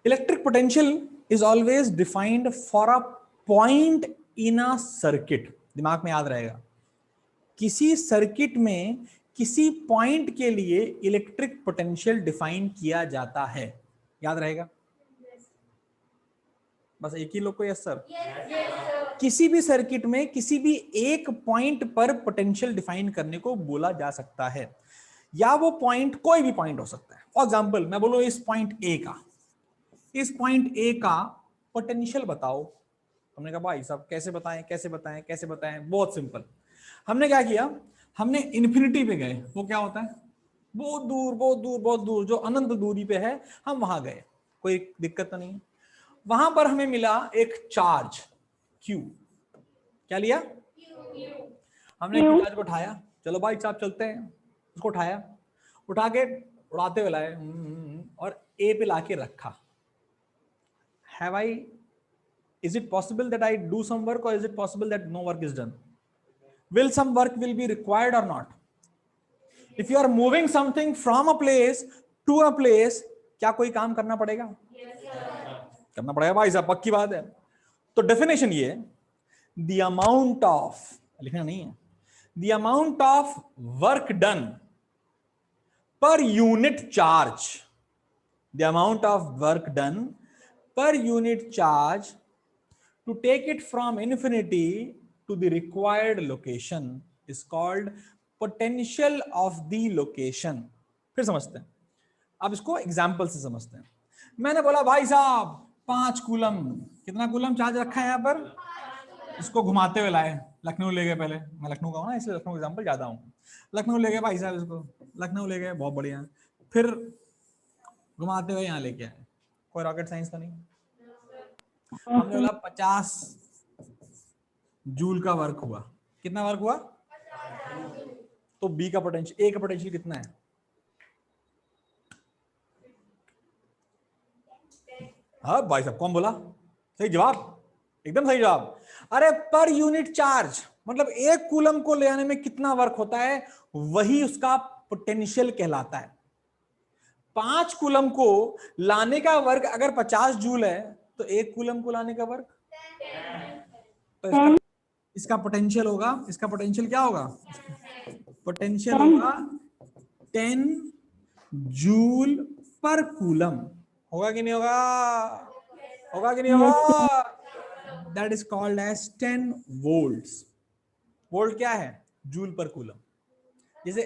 Electric potential is always defined for a point in a circuit. दिमाग में याद रहेगा, किसी सर्किट में किसी पॉइंट के लिए इलेक्ट्रिक पोटेंशियल डिफाइन किया जाता है। याद रहेगा? बस एक ही लोग को यस सर? किसी भी सर्किट में किसी भी एक पॉइंट पर पोटेंशियल डिफाइन करने को बोला जा सकता है, या वो पॉइंट कोई भी पॉइंट हो सकता है। फॉर एग्जांपल मैं बोलूं इस पॉइंट ए का पोटेंशियल बताओ। हमने कहा भाई साहब कैसे बताएं? बहुत सिंपल। हमने क्या किया, हमने इन्फिनिटी पे गए। वो क्या होता है? बहुत दूर जो अनंत दूरी पे है, हम वहां गए। कोई दिक्कत तो नहीं है। वहां पर हमें मिला एक चार्ज Q। क्या लिया? हमने Q। चार्ज को उठाया, चलो भाई साहब चलते हैं, उसको उठाया, उठा के उड़ाते हुए लाए और ए पे लाके रखा। Have I, is it possible that I do some work or is it possible that no work is done? Will some work will be required or not? If you are moving something from a place to a place, क्या कोई काम करना पड़ेगा? करना पड़ेगा भाई साहब, पक्की बात है। तो डेफिनेशन ये, the amount of, लिखना नहीं है, the amount of work done per unit charge, the amount of work done per unit charge to take it from infinity to the required location is called potential of the location। फिर समझते हैं, अब इसको example से समझते हैं। मैंने बोला भाई साहब 5 कूलम, कितना कूलम चार्ज रखा है यहाँ पर, इसको घुमाते हुए लाए, लखनऊ ले गए, पहले मैं लखनऊ का हूँ ना इसलिए लखनऊ एग्जाम्पल ज्यादा हूँ, लखनऊ ले गए भाई साहब, इसको लखनऊ ले गए, बहुत बढ़िया, फिर घुमाते हुए यहाँ लेके आए। कोई रॉकेट साइंस तो नहीं। हमने बोला 50 जूल का वर्क हुआ, कितना वर्क हुआ? तो बी का पोटेंशियल, ए का पोटेंशियल कितना है? हाँ भाई साहब कौन बोला? सही जवाब, एकदम सही जवाब। अरे पर यूनिट चार्ज मतलब एक कूलम को ले आने में कितना वर्क होता है, वही उसका पोटेंशियल कहलाता है। 5 कूलम को लाने का वर्क अगर 50 जूल है तो एक कूलम को लाने का वर्क, तो इसका पोटेंशियल होगा, इसका पोटेंशियल क्या होगा? पोटेंशियल होगा 10 जूल पर कूलम। होगा कि नहीं होगा? होगा कि नहीं होगा? That is called as 10 volts. Volt क्या है? जूल पर कूलम। जैसे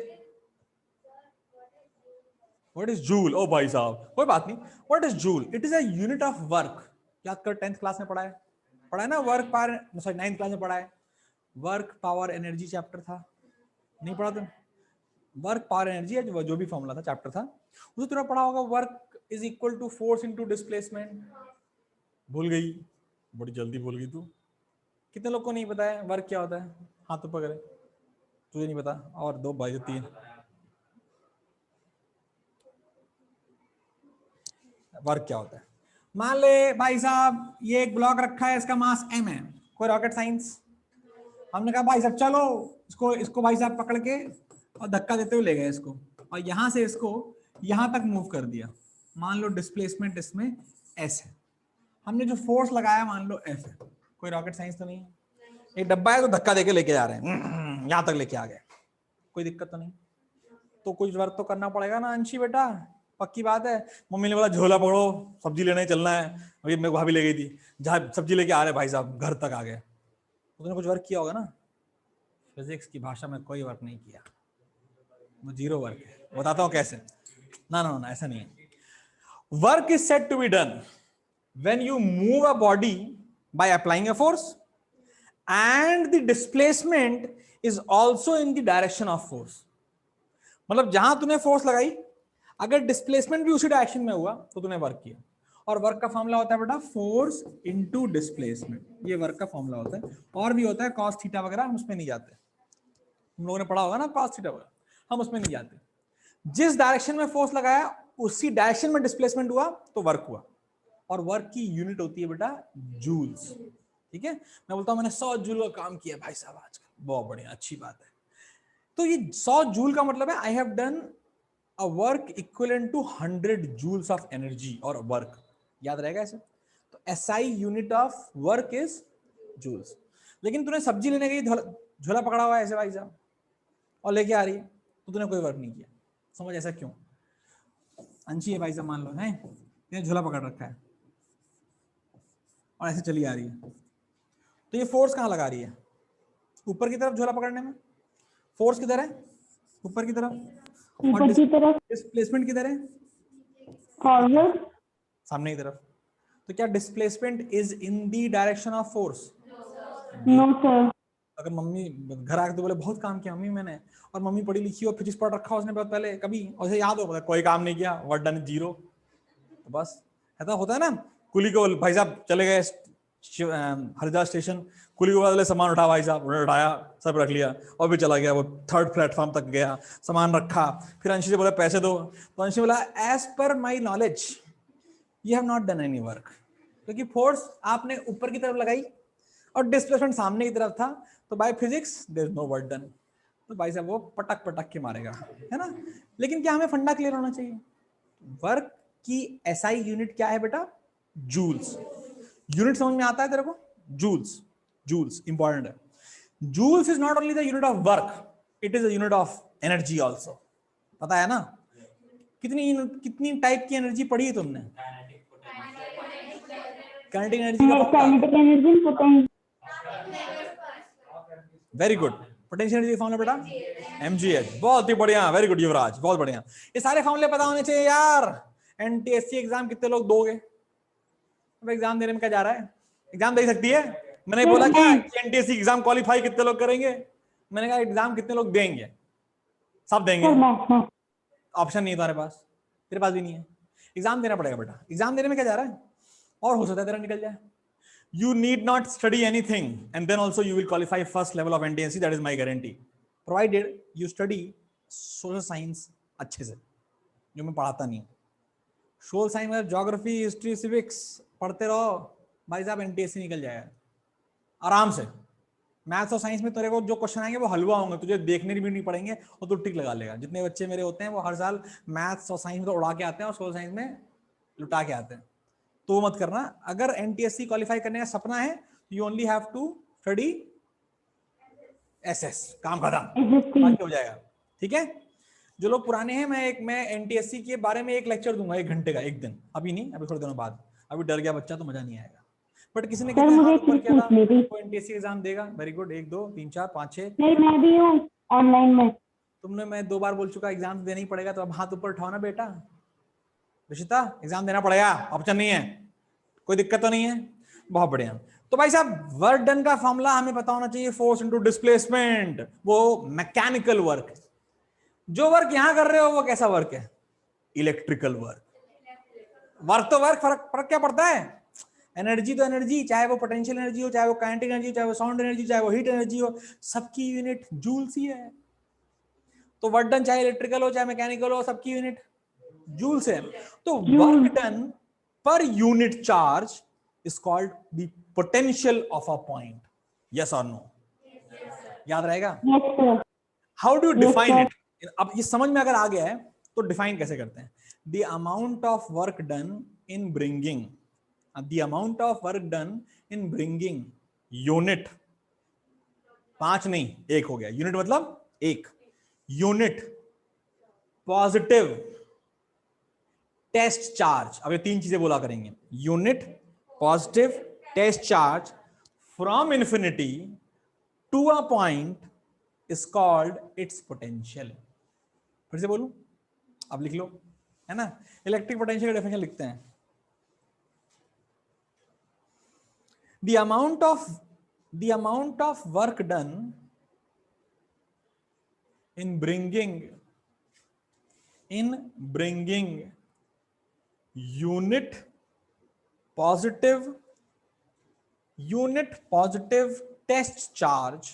व्हाट इज जूल? ओ भाई साहब कोई बात नहीं, what is joule? It is a unit of work. याद कर 10th क्लास में पढ़ा है ना, work power, sorry 9th class में पढ़ा है, वर्क पावर एनर्जी चैप्टर था, नहीं पढ़ा तुम? वर्क पावर एनर्जी है जो भी फॉर्मूला था, चैप्टर था, उसे तुमने पढ़ा होगा। Work is equal to force into displacement. भूल गई, बड़ी जल्दी भूल गई तू। कितने लोग को नहीं पता है वर्क क्या होता है? हाथ तो पकड़े, तुझे नहीं पता, और 2 भाई 3। वर्क क्या होता है? मान ले भाई साहब ये एक ब्लॉक रखा है, इसका मास m है, कोई रॉकेट साइंस। हमने कहा भाई साहब चलो इसको भाई साहब पकड़ के और धक्का देते हुए ले गए इसको, और यहां से इसको यहां तक मूव कर दिया। मान लो डिस्प्लेसमेंट इसमें s है, हमने जो फोर्स लगाया मान लो F है। कोई रॉकेट साइंस तो नहीं है, एक डब्बा है तो धक्का देके लेके जा रहे हैं, यहां तक लेके आ गए, कोई दिक्कत तो नहीं। तो कुछ वर्क तो करना पड़ेगा ना अंशी बेटा, पक्की बात है। मम्मी ने बोला झोला पकड़ो सब्जी लेने चलना है, अभी मेरे को भाभी ले गई थी, जहाँ सब्जी लेके आ रहे भाई साहब घर तक आ गए, उसने कुछ वर्क किया होगा ना? फिजिक्स की भाषा में कोई वर्क नहीं किया, वो जीरो वर्क है। बताता हूँ कैसे। ना ऐसा नहीं है। Work is said to be done when you move a body by applying a force and the displacement is also in the direction of force. मतलब जहां तूने फोर्स लगाई, अगर डिस्प्लेसमेंट भी उसी डायरेक्शन में हुआ तो तूने वर्क किया। और वर्क का फॉर्मूला होता है बेटा फोर्स इनटू डिस्प्लेसमेंट, ये वर्क का फॉर्मूला होता है। और भी होता है कॉस थीटा वगैरह, हम उसमें नहीं जाते, हम लोगों ने पढ़ा होगा ना कॉस थीटा वगैरह, हम उसमें नहीं जाते। जिस डायरेक्शन में फोर्स लगाया उसी डायरेक्शन में डिस्प्लेसमेंट हुआ तो वर्क हुआ। और वर्क की यूनिट होती है बेटा जूल्स। ठीक है, मैं बोलता हूं मैंने 100 जूल का काम किया भाई साहब आजकल, बहुत बढ़िया, अच्छी बात है। तो ये 100 जूल का मतलब है I have done a work equivalent to 100 joules of energy और वर्क। याद रहेगा ऐसे? तो SI unit of work is joules. लेकिन तूने सब्जी लेने गई, झोला पकड़ा हुआ है ऐसे भाई साहब और लेके आ रही है, तो तूने कोई वर्क नहीं किया। समझ ऐसा क्यों? अंशी है भाई साहब, मान लो है तूने झोला पकड़ रखा है और ऐसे चली आ रही है, तो ये फोर्स कहाँ लगा रही है? ऊपर की तरफ झोला पकड़ने में फोर्स किधर है? ऊपर की तरफ। ऊपर की तरफ। डिस्प्लेसमेंट किधर है? फॉरवर्ड। सामने की तरफ। तो क्या displacement is in the direction of force? No sir. अगर मम्मी घर आके तो बोले बहुत काम किया मम्मी मैंने, और मम्मी पढ़ी लिखी और फिजिक्स पढ़ रखा उसने बहुत पहले, कभी उसे याद हो कोई काम नहीं किया, वर्क डन जीरो, तो बस ऐसा होता है ना। कुली को भाई साहब चले गए हरिद्वार स्टेशन, कुली को बोले सामान उठा भाई साहब, उन्होंने उठाया, सब रख लिया और भी चला गया। वो 3rd प्लेटफॉर्म तक गया, सामान रखा, फिर अंशी से बोला पैसे दो, तो अंशी बोला as per my knowledge you have not done any work, क्योंकि फोर्स आपने ऊपर की तरफ लगाई और डिस्प्लेसमेंट सामने की तरफ था, तो by physics there is no work done. तो भाई साहब वो पटक पटक के मारेगा, है ना। लेकिन क्या हमें फंडा क्लियर होना चाहिए, वर्क की एसआई यूनिट क्या है बेटा, जूल्स। यूनिट समझ में आता है तेरे को, जूल्स, जूल्स इंपॉर्टेंट है। Joules is not only the unit of work, it is a unit of energy also. पता है ना, कितनी टाइप की एनर्जी पढ़ी है तुमने, काइनेटिक एनर्जी का kinetic energy, potential, very good, potential energy formula बेटा mgh, बहुत ही बढ़िया, वेरी गुड युवराज, बहुत बढ़िया। ये सारे फॉर्मूले पता होने चाहिए यार। एनटीएससी एग्जाम कितने लोग दोगे, अब एग्जाम देने में क्या जा रहा है, एग्जाम दे सकती है। मैंने बोला क्या एनटीएससी एग्जाम क्वालिफाई कितने लोग करेंगे, मैंने कहा एग्जाम कितने लोग देंगे, सब देंगे। ऑप्शन नहीं है तुम्हारे पास, तेरे पास भी नहीं है, एग्जाम देना पड़ेगा बेटा। एग्जाम देने में क्या जा रहा है, और हो सकता है तेरा निकल जाए। You need not study anything and then also you will qualify first level of NTSC, that is my guarantee, provided you study social science अच्छे से, जो मैं पढ़ाता नहीं हूँ। सोशल साइंस में ज्योग्राफी, हिस्ट्री, सिविक्स पढ़ते रहो भाई साहब, एनटीएससी निकल जाएगा आराम से। मैथ्स और साइंस में तेरे को जो क्वेश्चन आएंगे वो हलवा होंगे, तुझे देखने भी नहीं पड़ेंगे और तू टिक लगा लेगा। जितने बच्चे मेरे होते हैं वो हर साल मैथ्स और साइंस में तो उड़ा के आते हैं और सोशल साइंस में लुटा के आते हैं, तो मत करना। अगर एनटीएससी क्वालिफाई करने का सपना है, you only have to study SS, काम खत्म, हो जाएगा। ठीक है, जो लोग पुराने हैं, मैं एनटीएससी के बारे में एक लेक्चर दूंगा 1 घंटे का, एक दिन, अभी नहीं, अभी थोड़े दिनों बाद। अभी डर गया बच्चा तो मजा नहीं आएगा, बट किसी ने कितने हाथ ऊपर किया था वो एनटीएससी एग्जाम देगा। वेरी गुड, 1 2 3 4 5 6, मैं भी हूँ ऑनलाइन में। तुमने, मैं 2 बार बोल चुका एग्जाम देना ही पड़ेगा, तो अब हाथ ऊपर उठाओ ना बेटा। ऋषिता, एग्जाम देना पड़ेगा, ऑप्शन नहीं है, कोई दिक्कत तो नहीं है, बहुत बढ़िया। तो भाई साहब वर्क डन का फॉर्मूला हमें पता होना चाहिए, फोर्स इनटू डिस्प्लेसमेंट, वो मैकेनिकल वर्क। जो वर्क यहां कर रहे हो वो कैसा वर्क है, इलेक्ट्रिकल वर्क। वर्क तो वर्क, फर्क क्या पड़ता है, एनर्जी तो एनर्जी, चाहे वो पोटेंशियल एनर्जी हो, चाहे वो काइनेटिक एनर्जी, चाहे वो साउंड एनर्जी, चाहे वो हीट एनर्जी हो, सबकी यूनिट जूल्स ही है। तो वर्क डन चाहे इलेक्ट्रिकल हो चाहे मैकेनिकल हो, सबकी यूनिट जूल्स है। तो work done per unit charge is called the potential of a point. Yes or no? याद रहेगा? Yes sir. How do you define it? अब ये समझ में अगर आ गया है तो डिफाइन कैसे करते हैं? The amount of work done in bringing, the amount of work done in bringing unit, 5 नहीं 1 हो गया, यूनिट मतलब 1 यूनिट पॉजिटिव टेस्ट चार्ज। अब ये 3 चीजें बोला करेंगे, unit positive test charge from infinity to a point is called its potential. फिर से बोलूं, अब लिख लो, है ना। इलेक्ट्रिक पोटेंशियल का डेफिनेशन लिखते हैं, the amount of work done in bringing unit positive test charge,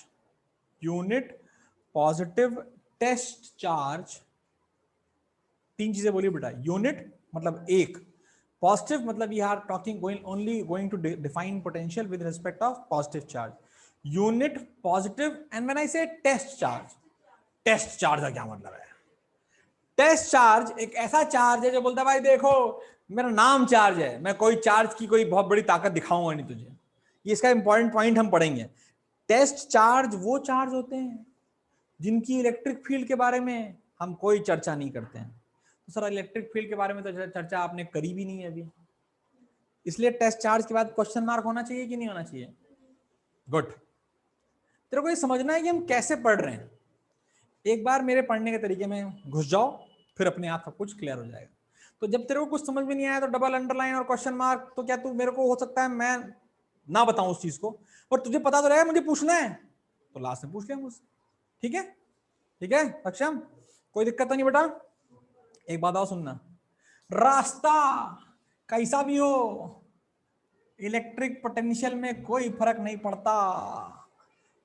तीन चीजें बोली बेटा। यूनिट मतलब 1, पॉजिटिव मतलब we are talking going to define potential with respect of positive charge, unit positive. And when I say test charge का क्या मतलब है? टेस्ट चार्ज एक ऐसा चार्ज है जो बोलता है भाई देखो मेरा नाम चार्ज है, मैं कोई चार्ज की कोई बहुत बड़ी ताकत दिखाऊंगा नहीं तुझे। ये इसका इंपॉर्टेंट पॉइंट हम पढ़ेंगे। टेस्ट चार्ज वो चार्ज होते हैं जिनकी इलेक्ट्रिक फील्ड के बारे में हम कोई चर्चा नहीं करते हैं। तो सर इलेक्ट्रिक फील्ड के बारे में तो चर्चा आपने करी भी नहीं है अभी, इसलिए टेस्ट चार्ज के बाद क्वेश्चन मार्क होना चाहिए कि नहीं होना चाहिए? गुड। तेरे को ये समझना है कि हम कैसे पढ़ रहे हैं। एक बार मेरे पढ़ने के तरीके में घुस जाओ, फिर अपने आप सब कुछ क्लियर हो जाएगा। तो जब तेरे को कुछ समझ में नहीं आया तो डबल अंडरलाइन और क्वेश्चन मार्क, तो क्या तू मेरे को, हो सकता है मैं ना बताऊं उस चीज को, पर तुझे पता तो रहेगा मुझे पूछना है, तो लास्ट में पूछ लिया मुझसे। ठीक है, ठीक है अक्षम, कोई दिक्कत तो नहीं बेटा। एक बात और सुनना, रास्ता कैसा भी हो इलेक्ट्रिक पोटेंशियल में कोई फर्क नहीं पड़ता,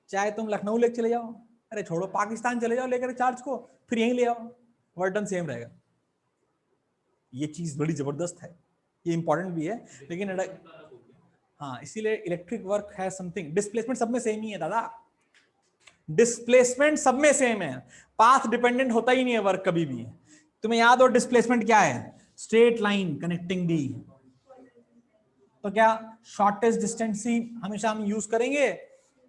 चाहे तुम लखनऊ लेके चले जाओ, अरे छोड़ो पाकिस्तान चले जाओ लेकर चार्ज को, फिर यहीं ले आओ, वर्क डन सेम रहेगा। ये चीज बड़ी जबरदस्त है, ये इंपॉर्टेंट भी है, लेकिन हाँ इसीलिए इलेक्ट्रिक वर्क है समथिंग, डिस्प्लेसमेंट सब में सेम ही है दादा, डिस्प्लेसमेंट सब में सेम है, पाथ डिपेंडेंट होता ही नहीं है वर्क कभी भी। तुम्हें याद हो डिस्प्लेसमेंट क्या है? Straight line connecting D. तो क्या शॉर्टेस्ट डिस्टेंस ही हमेशा हम यूज करेंगे,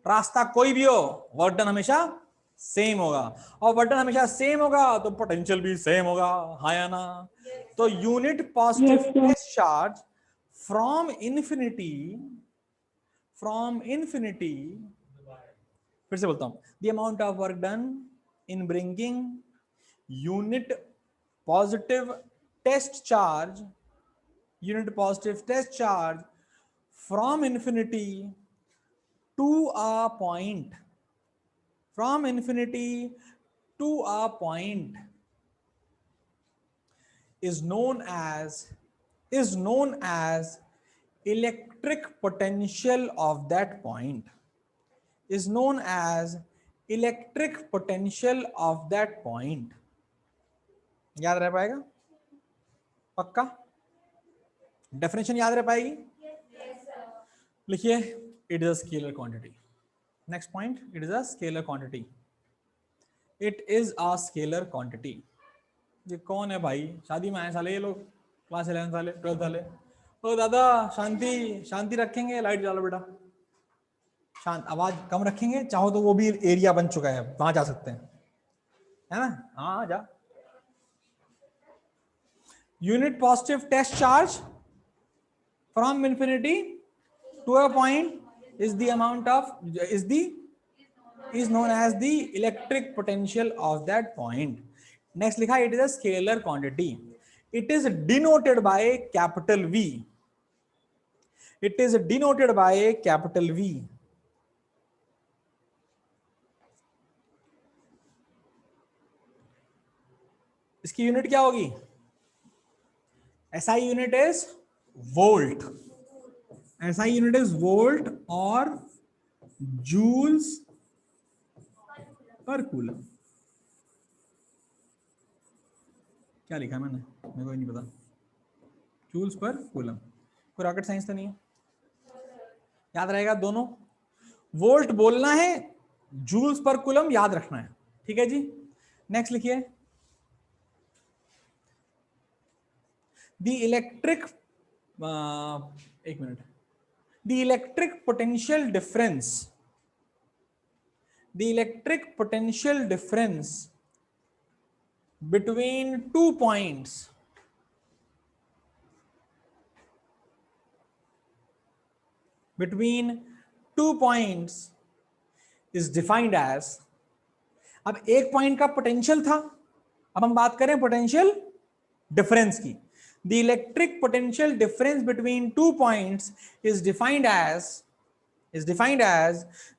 रास्ता कोई भी हो वर्क डन हमेशा सेम होगा, और वर्क डन हमेशा सेम होगा तो पोटेंशियल भी सेम होगा, हाँ या ना? तो unit positive test charge from infinity, फिर से बोलता हूं, the amount of work done in bringing unit positive test charge from infinity to a point, is known as electric potential of that point, याद रह पाएगा? पक्का? डेफिनेशन याद रह पाएगी? लिखिए, it is a scalar quantity. Next point, it is a scalar quantity. ये कौन है भाई? शादी में आए साले ये लोग, क्लास 11 साले, 12 साले। ओ दादा शांति रखेंगे, लाइट डालो बेटा, शांत, आवाज कम रखेंगे, चाहो तो वो भी एरिया बन चुका है, वहां जा सकते हैं, है ना? हाँ जा। Unit positive test charge from infinity to a point is known as the electric potential of that point. Next लिखा, it is a scalar quantity. It is denoted by capital V. इसकी यूनिट क्या होगी? SI unit is volt, SI unit is volt और joules per coulomb. क्या लिखा मैंने? मेरे को नहीं पता। जूल्स पर कूलम, कोई रॉकेट साइंस तो नहीं है, याद रहेगा दोनों। वोल्ट बोलना है, जूल्स पर कूलम याद रखना है, ठीक है जी। नेक्स्ट लिखिए, द इलेक्ट्रिक एक minute, the electric potential difference between 2 points is defined as, अब एक पॉइंट का पोटेंशियल था, अब हम बात करें पोटेंशियल डिफरेंस की। The electric potential difference between 2 points is defined as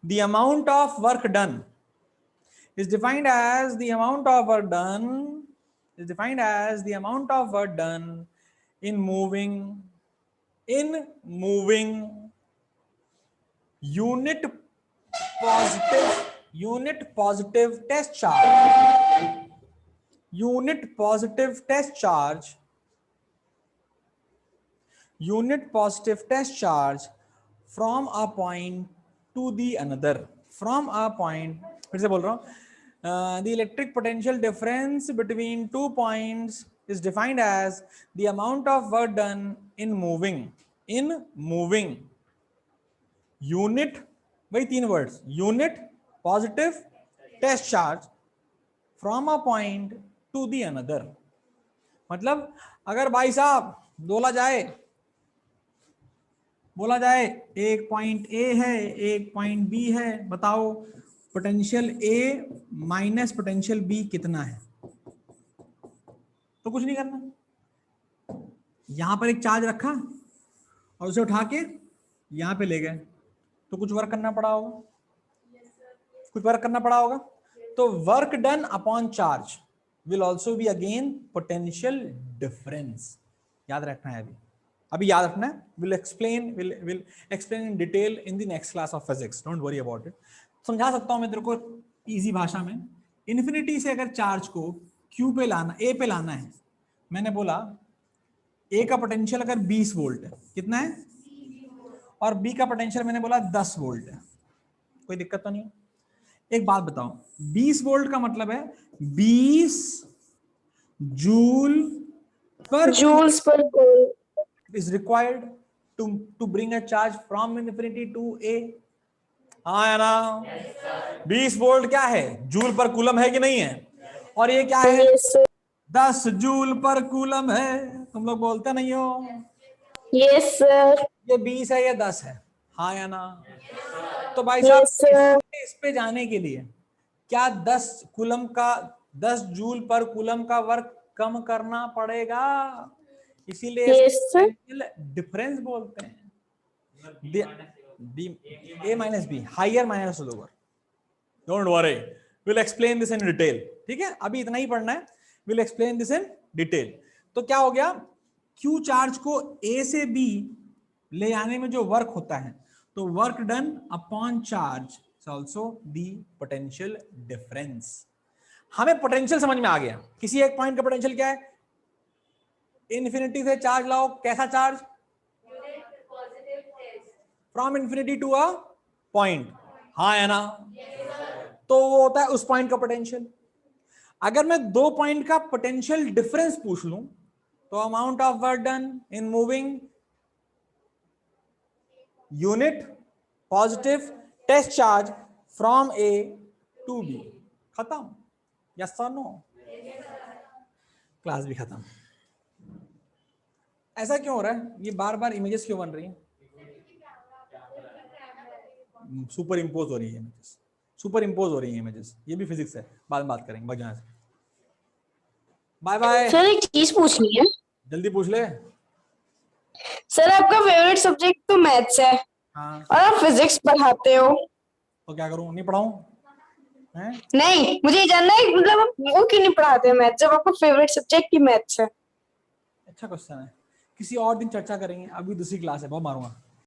the amount of work done, in moving unit positive test charge from a point to the another, फिर से बोल रहा हूं, the electric potential difference between 2 points is defined as the amount of work done in moving unit, वही 3 words, unit positive test charge from a point to the another। मतलब अगर भाई साहब बोला जाए एक पॉइंट ए है, एक पॉइंट बी है, बताओ पोटेंशियल ए माइनस पोटेंशियल बी कितना है? तो कुछ नहीं करना, यहां पर एक चार्ज रखा और उसे उठा के यहां पे ले गए, तो कुछ वर्क करना पड़ा होगा, तो work done upon charge will also be again potential difference, याद रखना है अभी। अभी याद रखना है, will explain in detail in the next class of physics, don't worry about it. समझा सकता हूं मैं तेरे को इजी भाषा में। इन्फिनिटी से अगर चार्ज को क्यू पे लाना, ए पे लाना है, मैंने बोला ए का पोटेंशियल अगर 20 वोल्ट है, कितना है, और बी का पोटेंशियल मैंने बोला 10 वोल्ट है, कोई दिक्कत तो नहीं है। एक बात बताओ, 20 वोल्ट का मतलब है 20 जूल पर joules per coulomb. is required to bring a charge from infinity to a। हाँ है ना, 20 वोल्ट क्या है, जूल पर कूलम है कि नहीं है, और ये क्या है, Yes sir. 10 जूल पर कूलम है। तुम लोग बोलते नहीं हो, Yes sir. ये 20 है, ये 10 है, हाँ या ना। तो भाई साहब Yes sir. इस पे जाने के लिए क्या 10 कूलम का, 10 जूल पर कूलम का वर्क कम करना पड़ेगा, इसीलिए Yes sir. डिफरेंस बोलते हैं। A minus B, higher minus lower, don't worry, will explain this in detail. ठीक है, अभी इतना ही पढ़ना है, will explain this in detail. तो क्या हो गया, क्यू चार्ज को ए से बी ले आने में जो वर्क होता है, तो work done upon charge also the potential difference. हमें पोटेंशियल समझ में आ गया, किसी एक पॉइंट का पोटेंशियल क्या है, इन्फिनिटी से चार्ज लाओ, कैसा charge, from infinity to a point, हाँ है ना, तो वो होता है उस पॉइंट का पोटेंशियल। अगर मैं दो पॉइंट का पोटेंशियल डिफरेंस पूछ लूं, तो amount of work done in moving unit positive test charge from A to B, खत्म, यस और नो, क्लास भी खत्म। ऐसा क्यों हो रहा है, ये बार बार इमेजेस क्यों बन रही हैं, सुपर इम्पोज हो रही है इमेजेस, सुपर इम्पोज हो रही है इमेजेस, ये भी फिजिक्स है, बाद में बात करेंगे, बच जाने से। बाय बाय, सर एक चीज पूछनी है। जल्दी पूछ ले। सर आपका फेवरेट सब्जेक्ट तो मैथ्स है हाँ, और आप फिजिक्स पढ़ाते हो। तो क्या करूं, नहीं पढ़ाऊं हैं? नहीं, मुझे ये जानना है मतलब आप वो क्यों नहीं पढ़ाते हो मैथ्स जब आपका फेवरेट सब्जेक्ट ही मैथ्स है। अच्छा क्वेश्चन है, किसी और दिन चर्चा करेंगे, अभी दूसरी क्लास है, बहुत मारूंगा।